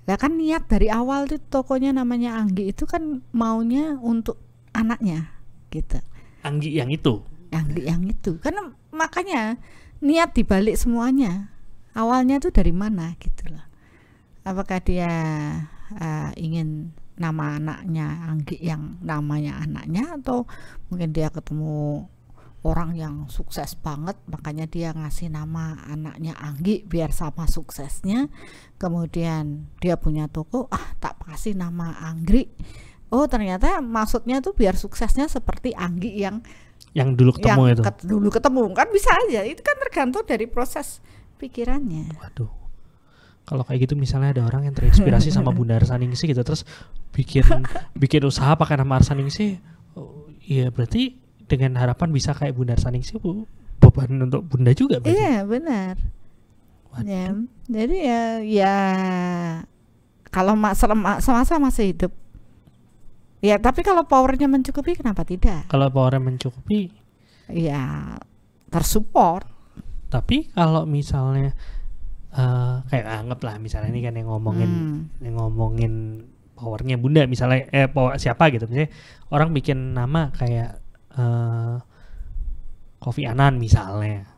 Lah kan niat dari awal tuh tokonya namanya Anggi itu kan maunya untuk anaknya gitu. Anggi yang itu. Anggi yang itu. Karena makanya niat dibalik semuanya. Awalnya tuh dari mana gitu loh. Apakah dia ingin nama anaknya Anggi yang namanya anaknya, atau mungkin dia ketemu orang yang sukses banget makanya dia ngasih nama anaknya Anggi biar sama suksesnya, kemudian dia punya toko, tak kasih nama Anggi. Oh ternyata maksudnya tuh biar suksesnya seperti Anggi yang dulu ketemu itu. Dulu ketemu kan bisa aja, itu kan tergantung dari proses pikirannya. Waduh, kalau kayak gitu misalnya ada orang yang terinspirasi sama Bunda Arsaningsih gitu, terus bikin usaha pakai nama Arsaningsih, iya berarti dengan harapan bisa kayak Bunda Arsaningsih, beban untuk Bunda juga berarti. Iya benar. Ya, jadi ya kalau semasa masih hidup, ya tapi kalau powernya mencukupi kenapa tidak? Kalau powernya mencukupi, ya tersupport. Tapi kalau misalnya kayak anggaplah misalnya ini kan yang ngomongin powernya Bunda misalnya power siapa gitu, misalnya orang bikin nama kayak Kofi Annan misalnya,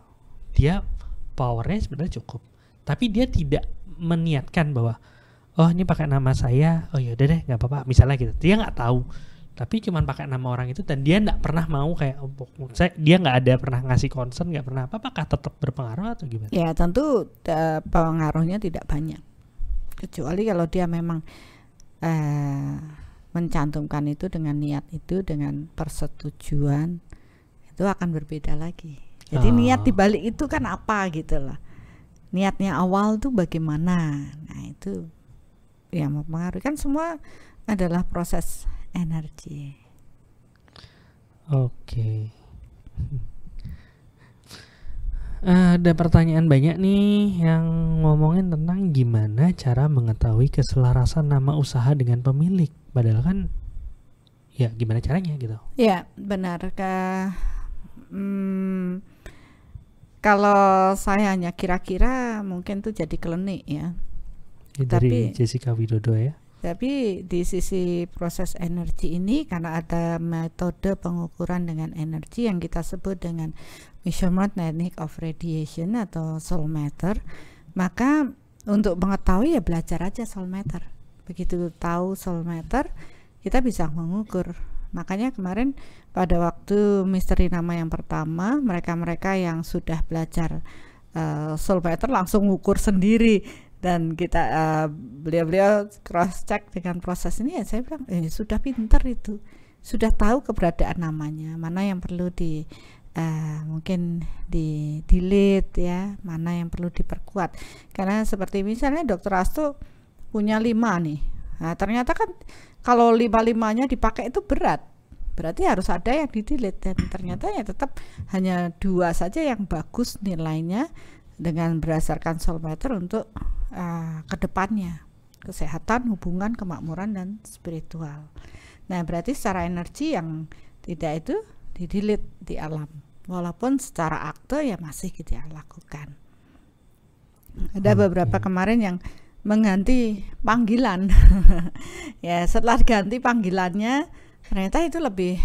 dia powernya sebenarnya cukup, tapi dia tidak meniatkan bahwa oh ini pakai nama saya, oh yaudah deh nggak apa-apa misalnya gitu, dia nggak tahu, tapi cuman pakai nama orang itu dan dia nggak pernah mau kayak dia nggak ada pernah ngasih concern, nggak pernah apakah tetap berpengaruh atau gimana? Ya tentu pengaruhnya tidak banyak, kecuali kalau dia memang mencantumkan itu dengan niat itu, dengan persetujuan, itu akan berbeda lagi. Jadi niat dibalik itu kan apa gitu loh, niatnya awal tuh bagaimana, nah itu yang mempengaruhi, kan semua adalah proses energi. Oke. Ada pertanyaan banyak nih yang ngomongin tentang gimana cara mengetahui keselarasan nama usaha dengan pemilik. Padahal kan ya gimana caranya gitu. Ya benar. Kalau saya hanya kira-kira mungkin tuh jadi klinik ya. Dari Jessica Widodo ya. Tapi di sisi proses energi ini, karena ada metode pengukuran dengan energi yang kita sebut dengan measurement technique of radiation atau soul meter, maka untuk mengetahui ya belajar aja soul meter. Begitu tahu soul meter, kita bisa mengukur. Makanya kemarin pada waktu misteri nama yang pertama, mereka-mereka yang sudah belajar soul meter langsung ngukur sendiri. Dan kita beliau cross check dengan proses ini, ya saya bilang sudah pinter itu, sudah tahu keberadaan namanya, mana yang perlu mungkin di delete ya, mana yang perlu diperkuat. Karena seperti misalnya Dr. Astu punya 5 nih, nah ternyata kan kalau 5-5-nya dipakai itu berat, berarti harus ada yang di delete, dan ternyata ya tetap hanya 2 saja yang bagus nilainya dengan berdasarkan soul meter untuk kedepannya, kesehatan, hubungan, kemakmuran, dan spiritual. Nah berarti secara energi yang tidak itu di-delete di alam, walaupun secara akte ya masih kita lakukan. Ada beberapa kemarin yang mengganti panggilan. Ya, setelah ganti panggilannya ternyata itu lebih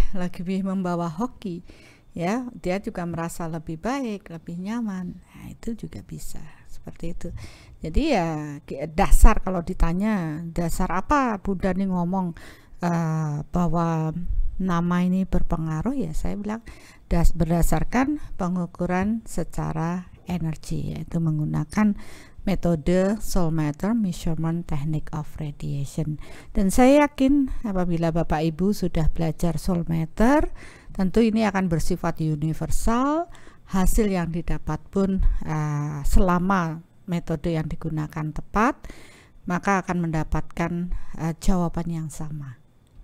membawa hoki. Ya, dia juga merasa lebih baik, lebih nyaman. Nah, itu juga bisa seperti itu. Jadi ya dasar, kalau ditanya dasar apa Bunda nih ngomong bahwa nama ini berpengaruh, ya saya bilang berdasarkan pengukuran secara energi, yaitu menggunakan metode Soul Matter Measurement Technique of Radiation. Dan saya yakin apabila Bapak Ibu sudah belajar Soul Matter, tentu ini akan bersifat universal. Hasil yang didapat pun selama metode yang digunakan tepat, maka akan mendapatkan jawaban yang sama.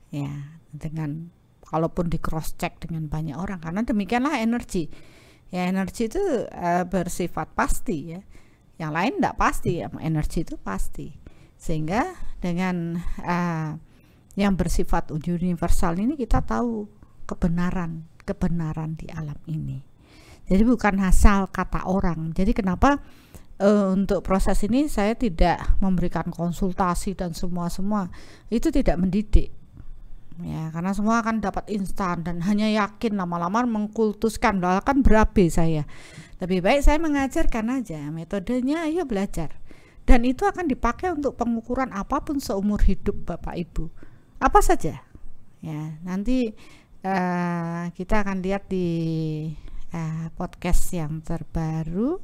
Ya, dengan kalaupun di cross check dengan banyak orang, karena demikianlah energi. Ya, energi itu bersifat pasti ya. Yang lain tidak pasti, ya, energi itu pasti. Sehingga dengan yang bersifat universal ini kita tahu kebenaran di alam ini. Jadi bukan asal kata orang. Jadi kenapa untuk proses ini saya tidak memberikan konsultasi dan semua itu tidak mendidik. Ya, karena semua akan dapat instan dan hanya yakin, lama-lama mengkultuskan, kan berabe saya. Lebih baik saya mengajarkan aja metodenya, ayo belajar. Dan itu akan dipakai untuk pengukuran apapun seumur hidup Bapak Ibu. Apa saja. Ya, nanti kita akan lihat di podcast yang terbaru,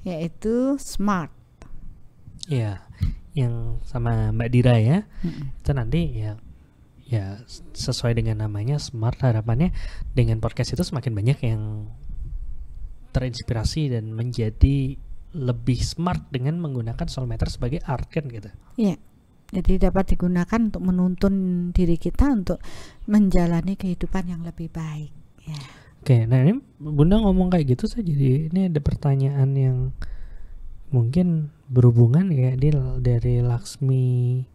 yaitu SMART. Ya, yang sama Mbak Dira ya. Itu nanti ya sesuai dengan namanya SMART, harapannya dengan podcast itu semakin banyak yang terinspirasi dan menjadi lebih smart dengan menggunakan Soul Matter sebagai art kan gitu. Iya. Jadi dapat digunakan untuk menuntun diri kita untuk menjalani kehidupan yang lebih baik. Ya. Oke, nah ini Bunda ngomong kayak gitu saja, jadi ini ada pertanyaan yang mungkin berhubungan ya, dari Laksmi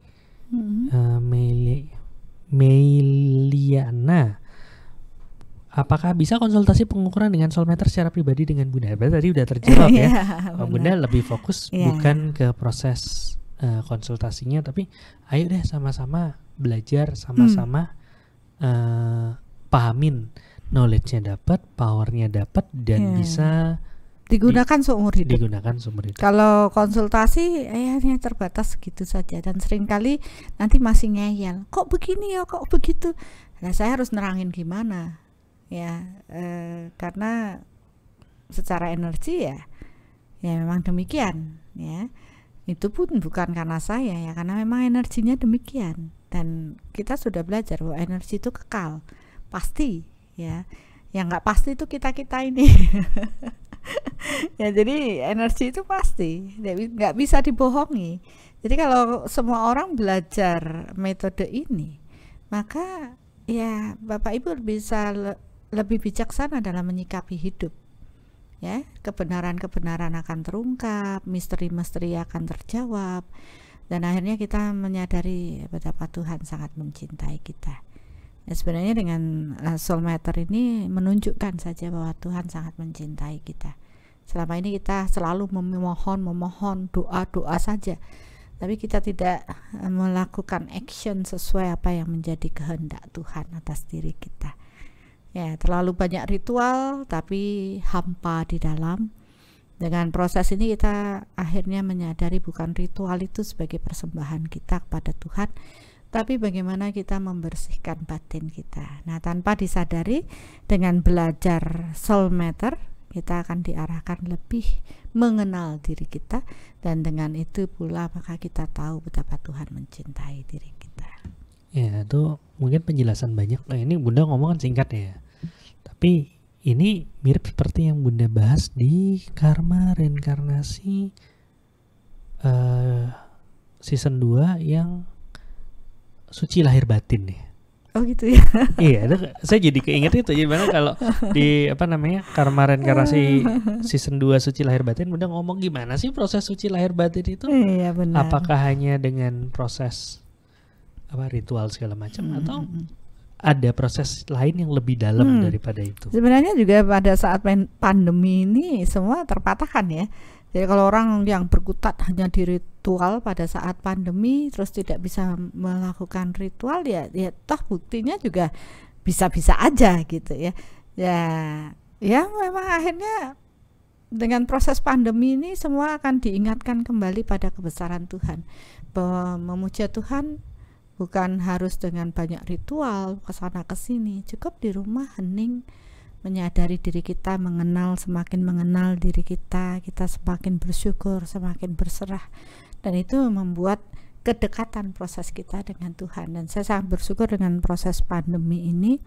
Meiliana. Apakah bisa konsultasi pengukuran dengan Soul Matter secara pribadi dengan Bunda? Berarti tadi udah terjawab ya. Bunda lebih fokus bukan ke proses konsultasinya, tapi ayo deh sama-sama belajar, sama-sama pahamin, knowledge-nya dapat, power-nya dapat, dan bisa digunakan seumur hidup. Kalau konsultasi hanya terbatas gitu saja, dan seringkali nanti masih ngeyel, kok begini ya, kok begitu. Nah, saya harus nerangin gimana ya, karena secara energi ya memang demikian ya. Itu pun bukan karena saya ya, karena memang energinya demikian. Dan kita sudah belajar bahwa energi itu kekal, pasti ya. Yang nggak pasti itu kita ini. Ya, jadi energi itu pasti, nggak bisa dibohongi. Jadi kalau semua orang belajar metode ini, maka ya Bapak Ibu bisa lebih bijaksana dalam menyikapi hidup. Ya, kebenaran-kebenaran akan terungkap, misteri-misteri akan terjawab, dan akhirnya kita menyadari betapa Tuhan sangat mencintai kita. Ya, sebenarnya dengan Soul Matter ini menunjukkan saja bahwa Tuhan sangat mencintai kita. Selama ini kita selalu memohon doa saja, tapi kita tidak melakukan action sesuai apa yang menjadi kehendak Tuhan atas diri kita. Ya, terlalu banyak ritual tapi hampa di dalam. Dengan proses ini kita akhirnya menyadari bukan ritual itu sebagai persembahan kita kepada Tuhan, tapi bagaimana kita membersihkan batin kita. Nah, tanpa disadari, dengan belajar Soul Matter kita akan diarahkan lebih mengenal diri kita, dan dengan itu pula maka kita tahu betapa Tuhan mencintai diri kita. Ya, itu mungkin penjelasan banyak. Nah, ini Bunda ngomong kan singkat ya, tapi ini mirip seperti yang Bunda bahas di Karma Reinkarnasi season 2 yang suci lahir batin nih. Oh gitu ya. Iya, saya jadi keinget itu. Jadi mana kalau di Karma Reinkarnasi season 2 suci lahir batin, Bunda ngomong gimana sih proses suci lahir batin itu? Iya, benar. Apakah hanya dengan proses ritual segala macam, atau ada proses lain yang lebih dalam daripada itu? Sebenarnya juga pada saat pandemi ini semua terpatahkan ya. Jadi kalau orang yang berkutat hanya di ritual pada saat pandemi terus tidak bisa melakukan ritual ya toh buktinya juga bisa-bisa aja gitu ya. Ya memang akhirnya dengan proses pandemi ini semua akan diingatkan kembali pada kebesaran Tuhan. Bahwa memuja Tuhan bukan harus dengan banyak ritual kesana kesini, cukup di rumah hening, menyadari diri kita, semakin mengenal diri kita semakin bersyukur, semakin berserah, dan itu membuat kedekatan proses kita dengan Tuhan. Dan saya sangat bersyukur dengan proses pandemi ini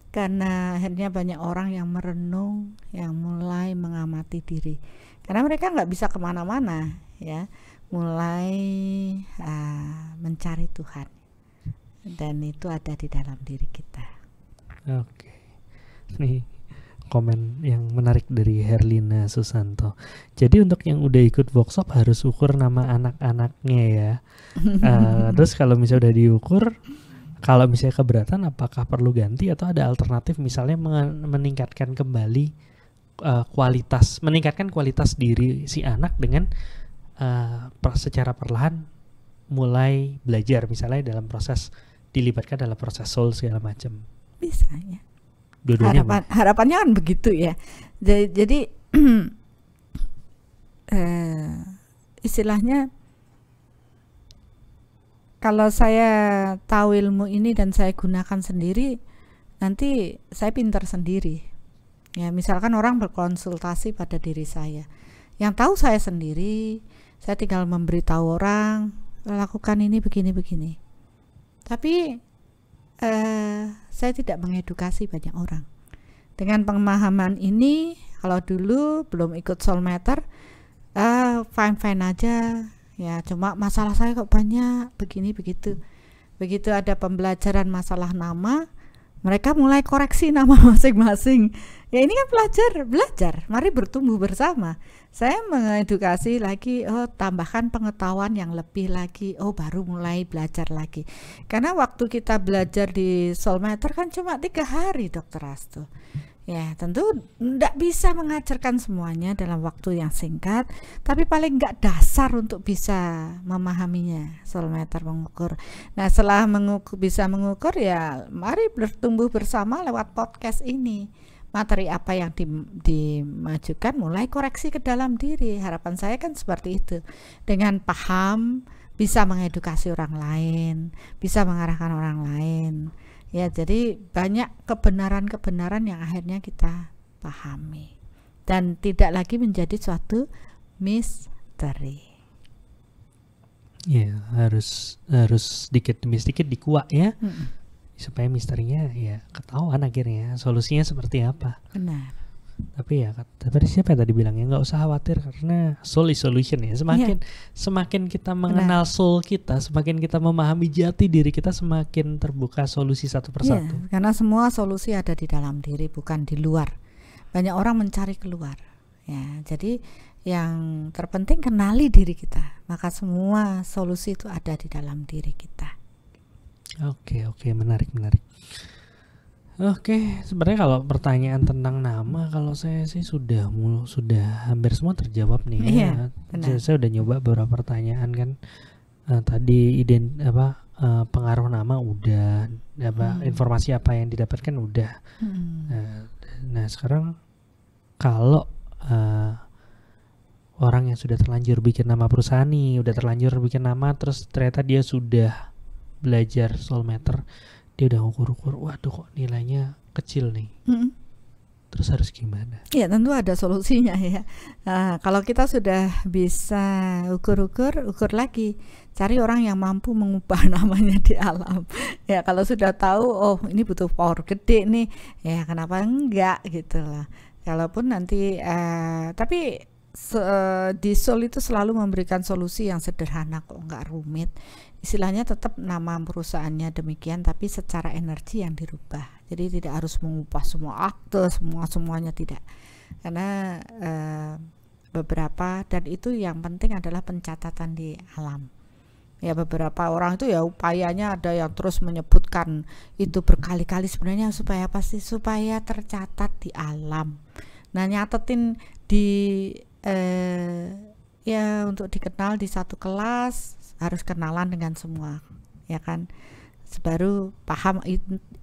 karena akhirnya banyak orang yang merenung, yang mulai mengamati diri, karena mereka nggak bisa kemana-mana ya, mulai mencari Tuhan. Dan itu ada di dalam diri kita. Oke. Nih komen yang menarik dari Herlina Susanto. Jadi untuk yang udah ikut workshop harus ukur nama anak-anaknya ya. Terus kalau misalnya udah diukur, kalau misalnya keberatan apakah perlu ganti atau ada alternatif misalnya meningkatkan kembali meningkatkan kualitas diri si anak dengan secara perlahan mulai belajar misalnya dalam proses dilibatkan dalam proses soul segala macam. Bisa ya. Dua-duanya harapannya kan begitu ya. Jadi istilahnya kalau saya tahu ilmu ini dan saya gunakan sendiri, nanti saya pintar sendiri. Ya, misalkan orang berkonsultasi pada diri saya. Yang tahu saya sendiri, saya tinggal memberitahu orang, lakukan ini begini-begini. Tapi saya tidak mengedukasi banyak orang. Dengan pemahaman ini, kalau dulu belum ikut Soulmeter, fine-fine aja. Ya, cuma masalah saya kok banyak, begini begitu. Begitu ada pembelajaran masalah nama, mereka mulai koreksi nama masing-masing. Ya ini kan belajar, mari bertumbuh bersama. Saya mengedukasi lagi, tambahkan pengetahuan yang lebih lagi, baru mulai belajar lagi. Karena waktu kita belajar di Soulmeter kan cuma 3 hari, Dr. Astu. Ya tentu tidak bisa mengajarkan semuanya dalam waktu yang singkat, tapi paling enggak dasar untuk bisa memahaminya. Soulmeter mengukur. Nah setelah bisa mengukur ya mari bertumbuh bersama lewat podcast ini. Materi apa yang dimajukan mulai koreksi ke dalam diri. Harapan saya kan seperti itu. Dengan paham bisa mengedukasi orang lain, bisa mengarahkan orang lain. Ya, jadi banyak kebenaran-kebenaran yang akhirnya kita pahami dan tidak lagi menjadi suatu misteri. Ya, harus sedikit demi sedikit dikuak ya. Supaya misterinya ya ketahuan akhirnya solusinya seperti apa. Benar. Tapi ya tadi siapa yang tadi bilangnya nggak usah khawatir karena soul is solution ya. Semakin kita mengenal soul kita, semakin kita memahami jati diri kita, semakin terbuka solusi satu persatu. Karena semua solusi ada di dalam diri, bukan di luar. Banyak orang mencari keluar. Ya, jadi yang terpenting kenali diri kita. Maka semua solusi itu ada di dalam diri kita. Oke, menarik. Oke, sebenarnya kalau pertanyaan tentang nama, kalau saya sih sudah hampir semua terjawab nih. Iya, saya udah nyoba beberapa pertanyaan kan. Tadi pengaruh nama udah, informasi apa yang didapatkan udah. Nah sekarang kalau orang yang sudah terlanjur bikin nama perusahaan nih, udah terlanjur bikin nama, terus ternyata dia sudah belajar Soulmeter, dia udah ukur-ukur, waduh kok nilainya kecil nih. Terus harus gimana? Ya tentu ada solusinya ya. Kalau kita sudah bisa ukur lagi, cari orang yang mampu mengubah namanya di alam. Ya kalau sudah tahu, ini butuh power gede nih, ya kenapa enggak gitu lah. Kalaupun nanti, tapi di Soul itu selalu memberikan solusi yang sederhana kok, enggak rumit. Istilahnya tetap nama perusahaannya demikian, tapi secara energi yang dirubah. Jadi tidak harus mengubah semua akte, semuanya tidak. Karena beberapa, dan itu yang penting adalah pencatatan di alam. Ya beberapa orang itu ya upayanya ada yang terus menyebutkan itu berkali-kali, sebenarnya supaya apa sih? Supaya tercatat di alam. Nah, nyatetin di ya untuk dikenal di satu kelas harus kenalan dengan semua, ya kan? Baru paham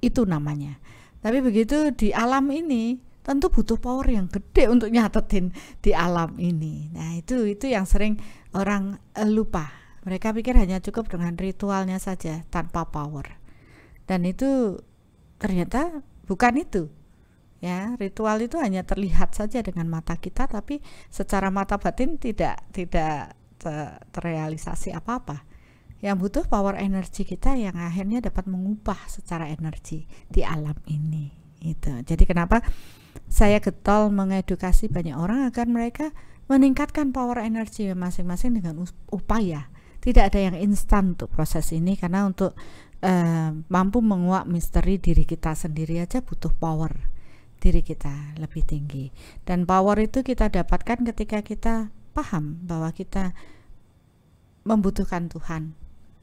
itu namanya. Tapi begitu di alam ini tentu butuh power yang gede untuk nyatetin di alam ini. Nah, itu yang sering orang lupa. Mereka pikir hanya cukup dengan ritualnya saja tanpa power. Dan itu ternyata bukan itu. Ya, ritual itu hanya terlihat saja dengan mata kita, tapi secara mata batin tidak terrealisasi apa-apa. Yang butuh power energi kita yang akhirnya dapat mengubah secara energi di alam ini. Itu. Jadi kenapa saya getol mengedukasi banyak orang agar mereka meningkatkan power energi masing-masing dengan upaya. Tidak ada yang instan untuk proses ini, karena untuk mampu menguak misteri diri kita sendiri aja butuh power diri kita lebih tinggi. Dan power itu kita dapatkan ketika kita paham bahwa kita membutuhkan Tuhan.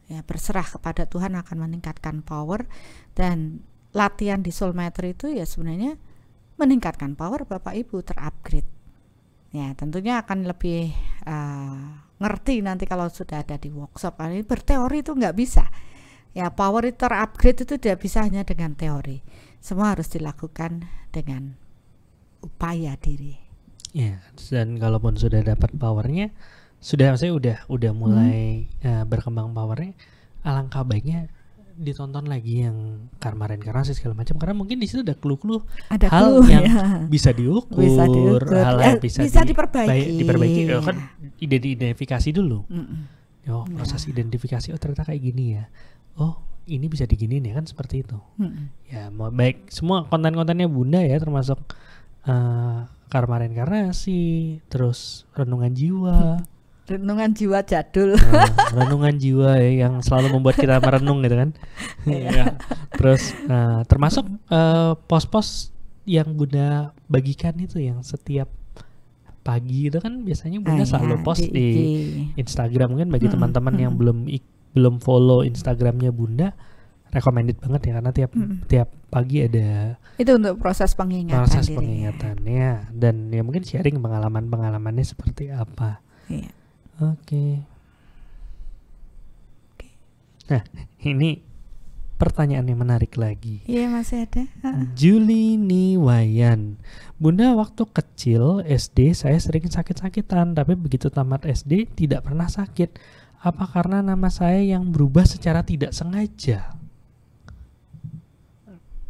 Ya, berserah kepada Tuhan akan meningkatkan power, dan latihan di soul matter itu ya sebenarnya meningkatkan power Bapak Ibu, terupgrade. Ya, tentunya akan lebih ngerti nanti kalau sudah ada di workshop. Ini berteori itu nggak bisa. Ya, power itu terupgrade itu tidak bisa hanya dengan teori. Semua harus dilakukan dengan upaya diri. Ya, dan kalaupun sudah dapat powernya, udah mulai berkembang powernya, alangkah baiknya ditonton lagi yang karma reinkarnasi segala macam, karena mungkin di situ ada clue-clue hal yang bisa diukur, hal yang bisa diperbaiki. Kan identifikasi dulu. Proses identifikasi, ternyata kayak gini ya. Ini bisa diginiin ya, kan seperti itu. Ya, baik semua konten-kontennya Bunda ya, termasuk karma reinkarnasi, terus renungan jiwa. Renungan jiwa jadul. Renungan jiwa ya, yang selalu membuat kita merenung gitu kan. Ya. Terus termasuk pos-pos yang Bunda bagikan itu, yang setiap pagi itu kan biasanya Bunda selalu post di Instagram. Mungkin bagi teman-teman yang belum follow Instagramnya Bunda, recommended banget ya, karena tiap pagi ada itu untuk proses pengingatan ya, dan ya mungkin sharing pengalamannya seperti apa. Iya. Oke. Nah, ini pertanyaan yang menarik lagi. Iya, masih ada. Juli Niwayan. Bunda, waktu kecil SD saya sering sakit-sakitan, tapi begitu tamat SD tidak pernah sakit. Apa karena nama saya yang berubah secara tidak sengaja?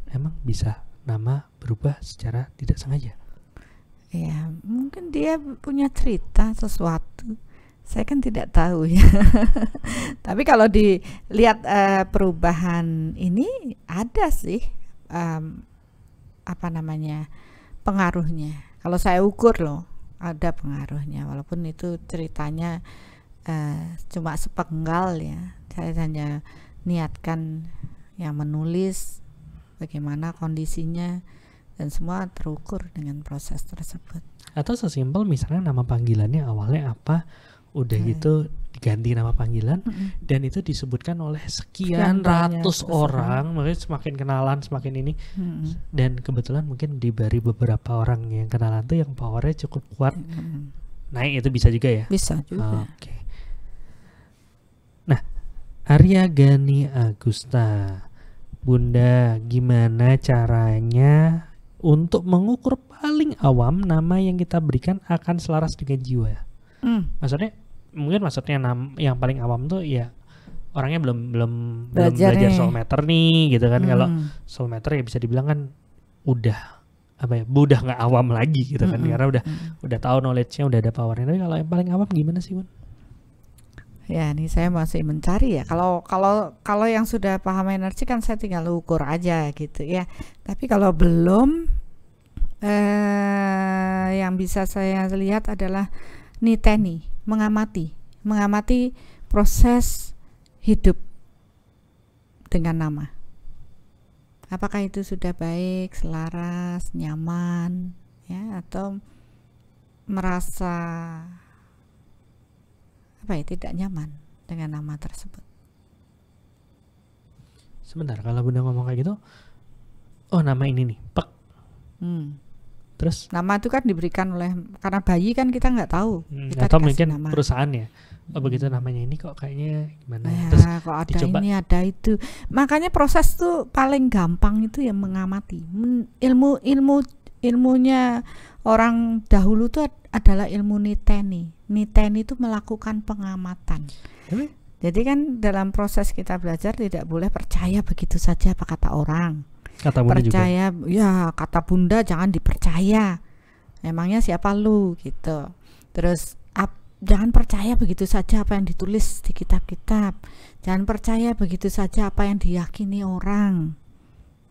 Emang bisa nama berubah secara tidak sengaja? Ya, mungkin dia punya cerita sesuatu. Saya kan tidak tahu ya. Tapi kalau dilihat perubahan ini ada sih pengaruhnya. Kalau saya ukur loh, ada pengaruhnya, walaupun itu ceritanya cuma sepenggal ya. Saya hanya niatkan yang menulis bagaimana kondisinya, dan semua terukur dengan proses tersebut. Atau sesimpel misalnya nama panggilannya awalnya apa, udah gitu diganti nama panggilan, dan itu disebutkan oleh sekian ratus orang, makanya semakin kenalan semakin ini, dan kebetulan mungkin diberi beberapa orang yang kenalan tuh yang powernya cukup kuat, naik, itu bisa juga ya? Bisa juga. Oke. Nah, Arya Gani Agusta, Bunda, gimana caranya untuk mengukur paling awam nama yang kita berikan akan selaras dengan jiwa? Maksudnya yang paling awam tuh ya orangnya belum belajar soul matter nih gitu kan. Kalau soul matter ya bisa dibilang kan udah nggak awam lagi gitu kan, karena udah tahu knowledge-nya, udah ada powernya. Tapi kalau yang paling awam gimana sih, Bun? Ya, ini saya masih mencari ya. Kalau yang sudah paham energi kan saya tinggal ukur aja gitu ya. Tapi kalau belum, yang bisa saya lihat adalah niteni, mengamati proses hidup dengan nama. Apakah itu sudah baik, selaras, nyaman, ya, atau merasa tidak nyaman dengan nama tersebut. Sebentar, kalau Bunda ngomong kayak gitu, oh nama ini nih, Pek. Terus Nama itu kan diberikan karena bayi kan kita nggak tahu. Kita atau dikasih mungkin nama. perusahaan ya. Oh begitu namanya ini kok kayaknya gimana? Ya, Terus kok ada dicoba. ini ada itu. Makanya proses tuh paling gampang itu yang mengamati. Ilmunya orang dahulu tuh adalah ilmu niteni. Niteni itu melakukan pengamatan. Jadi kan dalam proses kita belajar tidak boleh percaya begitu saja apa kata orang. Kata Bunda juga. Percaya ya kata Bunda jangan dipercaya. Emangnya siapa lu gitu. Terus jangan percaya begitu saja apa yang ditulis di kitab-kitab. Jangan percaya begitu saja apa yang diyakini orang.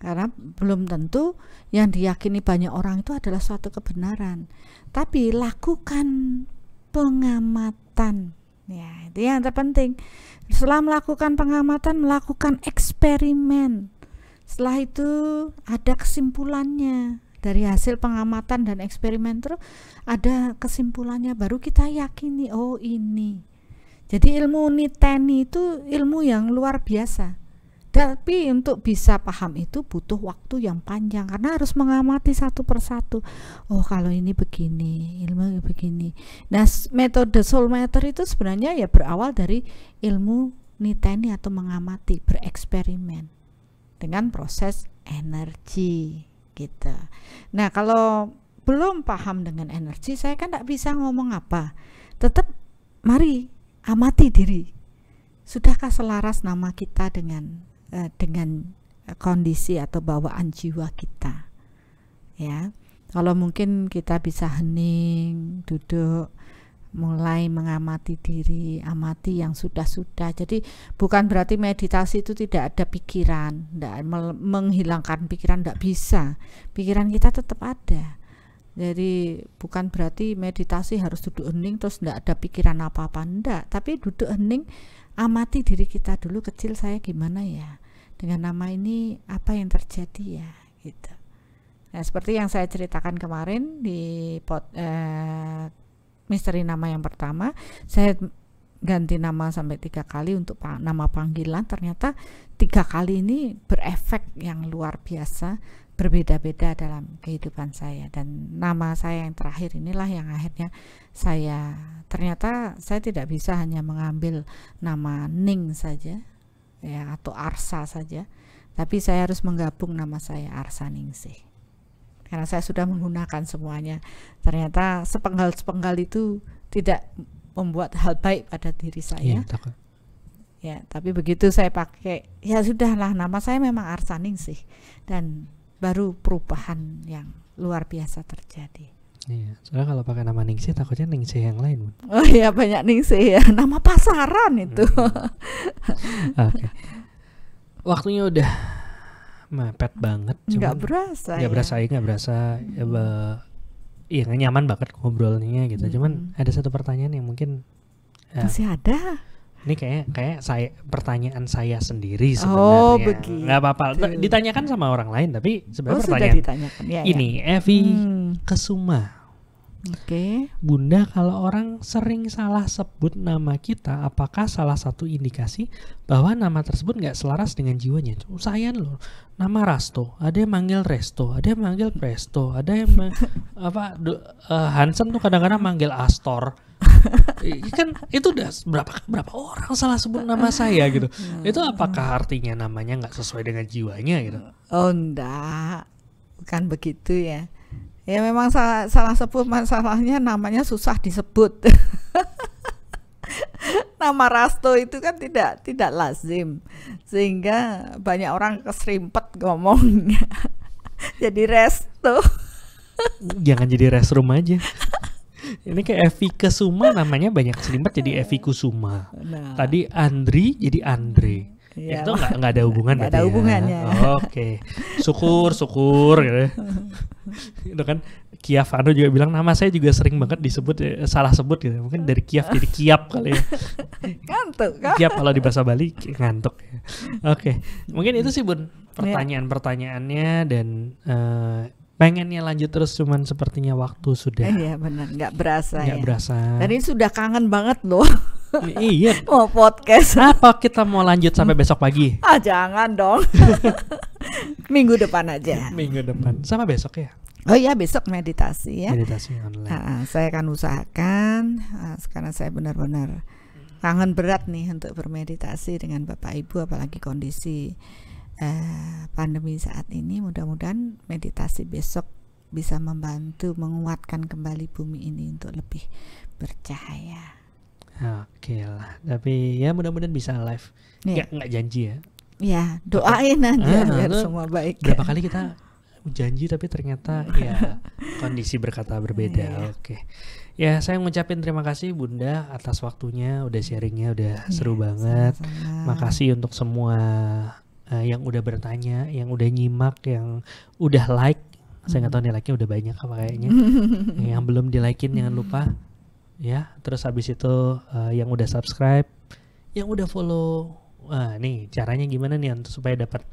Karena belum tentu yang diyakini banyak orang itu adalah suatu kebenaran. Tapi lakukan pengamatan. Ya, itu yang terpenting. Setelah melakukan pengamatan, melakukan eksperimen. Setelah itu ada kesimpulannya. Dari hasil pengamatan dan eksperimen terus ada kesimpulannya, baru kita yakini oh ini. Jadi ilmu niteni itu ilmu yang luar biasa. Tapi untuk bisa paham itu butuh waktu yang panjang karena harus mengamati satu persatu. Oh kalau ini begini, ilmu begini. Nah metode soulmeter itu sebenarnya ya berawal dari ilmu niteni atau mengamati, bereksperimen dengan proses energi. Gitu. Nah kalau belum paham dengan energi, saya kan tidak bisa ngomong apa. Tetap mari amati diri. Sudahkah selaras nama kita dengan kondisi atau bawaan jiwa kita? Ya, kalau mungkin kita bisa hening, duduk, mulai mengamati diri, amati yang sudah-sudah. Jadi bukan berarti meditasi itu tidak ada pikiran, tidak menghilangkan pikiran, tidak bisa. Pikiran kita tetap ada. Jadi bukan berarti meditasi harus duduk hening terus tidak ada pikiran apa-apa, enggak. Tapi duduk hening, amati diri kita dulu, kecil saya gimana ya, dengan nama ini apa yang terjadi ya, gitu. Nah seperti yang saya ceritakan kemarin di misteri nama yang pertama, saya ganti nama sampai 3 kali untuk nama panggilan. Ternyata 3 kali ini berefek yang luar biasa, berbeda-beda dalam kehidupan saya. Dan nama saya yang terakhir inilah yang akhirnya ternyata saya tidak bisa hanya mengambil nama Ning saja ya, atau Arsa saja, tapi saya harus menggabung nama saya Arsa Ningsih. Karena saya sudah menggunakan semuanya, ternyata sepenggal-sepenggal itu tidak membuat hal baik pada diri saya. Ya, tapi begitu saya pakai, ya sudahlah, nama saya memang Arsa Ningsih, dan baru perubahan yang luar biasa terjadi. Iya, soalnya kalau pakai nama Ningsih takutnya Ningsih yang lain. Oh iya, banyak Ningsih ya, nama pasaran itu. Oke. Waktunya udah mepet banget, nggak berasa ya, nggak nyaman banget ngobrolnya gitu. Cuman ada satu pertanyaan yang mungkin masih ada. Ini kayak pertanyaan saya sendiri sebenarnya. Oh begitu. Nggak apa-apa ditanyakan sama orang lain, tapi sebenarnya pertanyaan ditanyakan. Ya, ini Evi Kesuma. Oke. Bunda, kalau orang sering salah sebut nama kita, apakah salah satu indikasi bahwa nama tersebut nggak selaras dengan jiwanya? Saya loh, nama Rasto, ada yang manggil Resto, ada yang manggil Presto, ada yang Hansen tuh kadang-kadang manggil Astor. Kan itu udah berapa orang salah sebut nama saya gitu. Itu apakah artinya namanya nggak sesuai dengan jiwanya gitu? Oh enggak, bukan begitu ya. Ya memang salah sebut, masalahnya namanya susah disebut. Nama Rasto itu kan tidak lazim, sehingga banyak orang keserimpet ngomongnya. Jadi Resto. Jangan jadi restroom aja. Ini kayak Evi Kesuma, namanya banyak selimpet jadi Evi Kusuma. Nah. Tadi Andri jadi Andre. Ya, itu nggak ada hubungan. Nggak ada hubungannya. Oke. Syukur gitu. Itu kan Kiaf Anu juga bilang nama saya juga sering banget disebut salah sebut gitu. Mungkin dari Kiaf jadi Kiap kali ya. Ngantuk kan? Kiap kalau di bahasa Bali ngantuk. Oke. Mungkin itu sih Bun pertanyaan-pertanyaannya, dan pengennya lanjut terus, cuman sepertinya waktu sudah. Iya benar, nggak berasa. Nggak berasa. Dan ini sudah kangen banget loh. Iya. Mau podcast. Apa kita mau lanjut sampai besok pagi? Jangan dong. Minggu depan aja. Minggu depan sama besok ya. Oh iya, besok meditasi ya. Meditasi online. Saya akan usahakan karena saya benar-benar kangen berat nih untuk bermeditasi dengan Bapak Ibu, apalagi kondisi pandemi saat ini. Mudah-mudahan meditasi besok bisa membantu menguatkan kembali bumi ini untuk lebih bercahaya. Oke lah, tapi ya mudah-mudahan bisa live. Nggak janji ya. Ya, doain aja biar semua baik. Berapa kali kita janji tapi ternyata ya kondisi berkata berbeda. Oke. Ya, saya ngucapin terima kasih Bunda atas waktunya, udah sharingnya, udah seru banget. Sama-sama. Makasih untuk semua yang udah bertanya, yang udah nyimak, yang udah like. Saya nggak tahu nih like-nya udah banyak apa kayaknya. Yang belum di like-in jangan lupa ya. Terus habis itu yang udah subscribe, yang udah follow. Nih caranya gimana nih untuk supaya dapat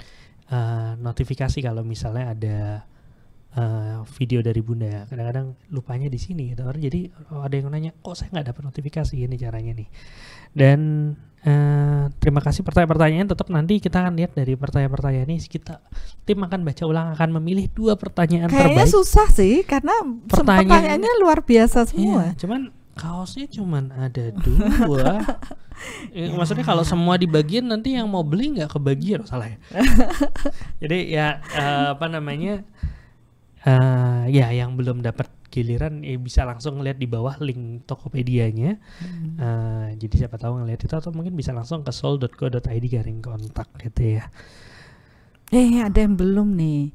notifikasi kalau misalnya ada video dari Bunda ya. Kadang-kadang lupanya di sini gitu. Jadi ada yang nanya, kok saya nggak dapat notifikasi? Ini caranya nih. Dan terima kasih pertanyaan-pertanyaan. Tetap nanti kita akan lihat dari pertanyaan-pertanyaan ini. Tim akan baca ulang, akan memilih 2 pertanyaan Kayaknya terbaik. susah sih karena pertanyaannya luar biasa semua. Iya, cuman kaosnya cuman ada 2. Maksudnya kalau semua dibagiin nanti yang mau beli nggak kebagian, salah ya. Jadi ya ya yang belum dapat giliran bisa langsung lihat di bawah link Tokopedia-nya. Jadi siapa tahu ngelihat itu, atau mungkin bisa langsung ke soul.co.id/kontak gitu ya. Ada yang belum nih.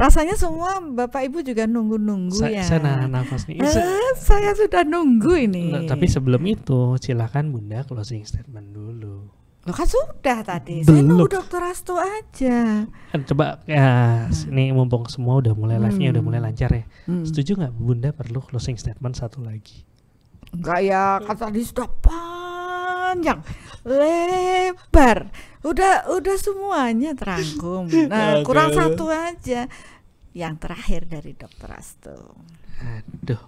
Rasanya semua Bapak Ibu juga nunggu-nunggu ya. Saya nahan nafas nih. Saya sudah nunggu ini. Tapi sebelum itu silakan Bunda closing statement dulu. Loh kan sudah tadi. Saya nunggu Dr. Asto aja. Coba ini mumpung semua udah mulai live-nya udah mulai lancar ya. Setuju nggak Bunda perlu closing statement satu lagi? Enggak ya, kan tadi sudah panjang, lebar. Udah semuanya terangkum. Nah, kurang satu aja. Yang terakhir dari Dr. Asto. Aduh.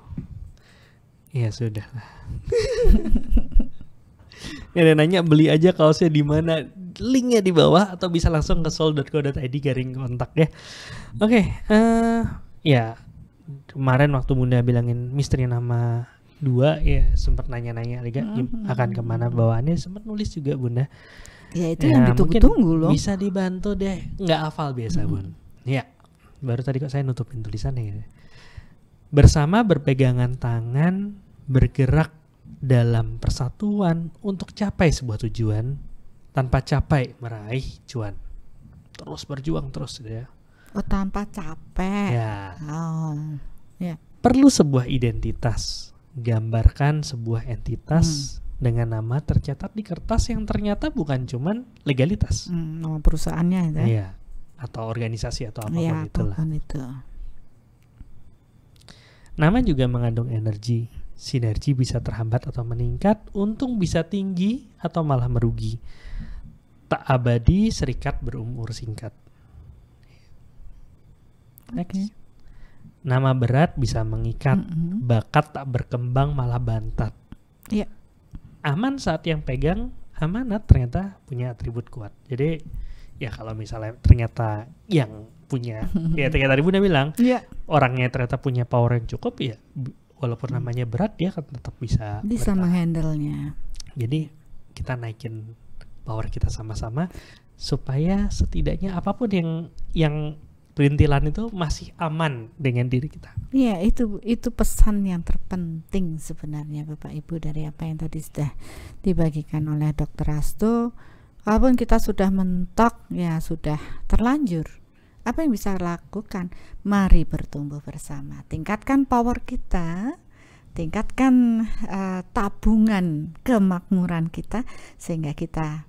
Ya sudah lah. Yang nanya beli aja kaosnya di mana? Linknya di bawah atau bisa langsung ke soul.co.id/kontak ya. Oke, ya kemarin waktu Bunda bilangin misteri nama 2 ya sempat nanya-nanya akan kemana bawaannya, sempat nulis juga Bunda. Ya itu yang ditunggu-tunggu loh. Bisa dibantu deh, nggak hafal biasa Bun. Ya, baru tadi kok saya nutupin tulisannya. Ya. Bersama berpegangan tangan, bergerak dalam persatuan untuk capai sebuah tujuan, tanpa capai meraih cuan. Terus berjuang terus ya. Oh, tanpa capek. Ya. Oh. Ya. Perlu sebuah identitas. Gambarkan sebuah entitas dengan nama tercatat di kertas yang ternyata bukan cuman legalitas. Nama perusahaannya ya. Iya. Atau organisasi atau apapun ya, itulah. Itu. Nama juga mengandung energi. Sinergi bisa terhambat atau meningkat, untung bisa tinggi atau malah merugi. Tak abadi, serikat berumur singkat. Next. Okay. Nama berat bisa mengikat, bakat tak berkembang malah bantat. Iya. Aman saat yang pegang amanat ternyata punya atribut kuat. Jadi ya kalau misalnya ternyata yang punya, ya ternyata tadi Bunda bilang, orangnya ternyata punya power yang cukup ya. Walaupun namanya berat dia kan tetap bisa menghandle-nya. Jadi kita naikin power kita sama-sama supaya setidaknya apapun yang perintilan itu masih aman dengan diri kita. Iya, itu pesan yang terpenting sebenarnya Bapak Ibu dari apa yang tadi sudah dibagikan oleh Dr. Asto. Walaupun kita sudah mentok, ya sudah terlanjur. Apa yang bisa lakukan? Mari bertumbuh bersama. Tingkatkan power kita, tingkatkan tabungan kemakmuran kita sehingga kita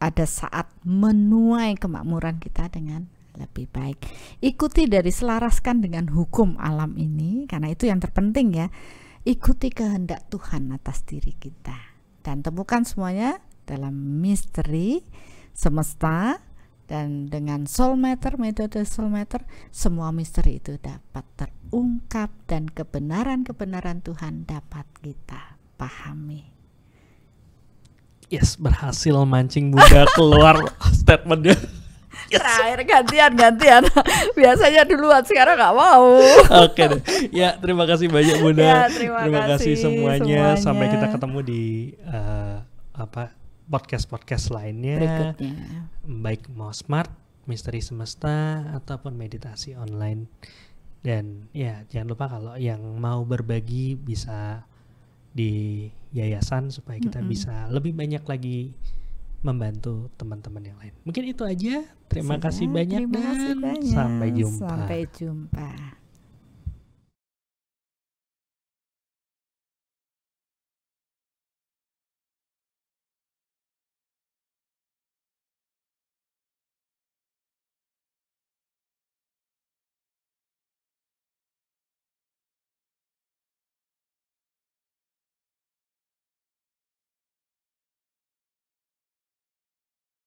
ada saat menuai kemakmuran kita dengan lebih baik. Ikuti dari selaraskan dengan hukum alam ini, karena itu yang terpenting ya. Ikuti kehendak Tuhan atas diri kita dan temukan semuanya dalam misteri semesta. Dan dengan Soulmeter, metode Soulmeter, semua misteri itu dapat terungkap dan kebenaran-kebenaran Tuhan dapat kita pahami. Yes, berhasil mancing Bunda keluar statementnya. Yes. Terakhir gantian. Biasanya duluan, sekarang nggak mau. Oke deh. Ya, terima kasih banyak Bunda. Ya, terima kasih semuanya. semuanya. Sampai kita ketemu di podcast lainnya. Berikutnya. Baik mau smart, misteri semesta ataupun meditasi online. Dan ya, jangan lupa kalau yang mau berbagi bisa di yayasan supaya kita bisa lebih banyak lagi membantu teman-teman yang lain. Mungkin itu aja. Terima kasih banyak dan sampai jumpa. Sampai jumpa.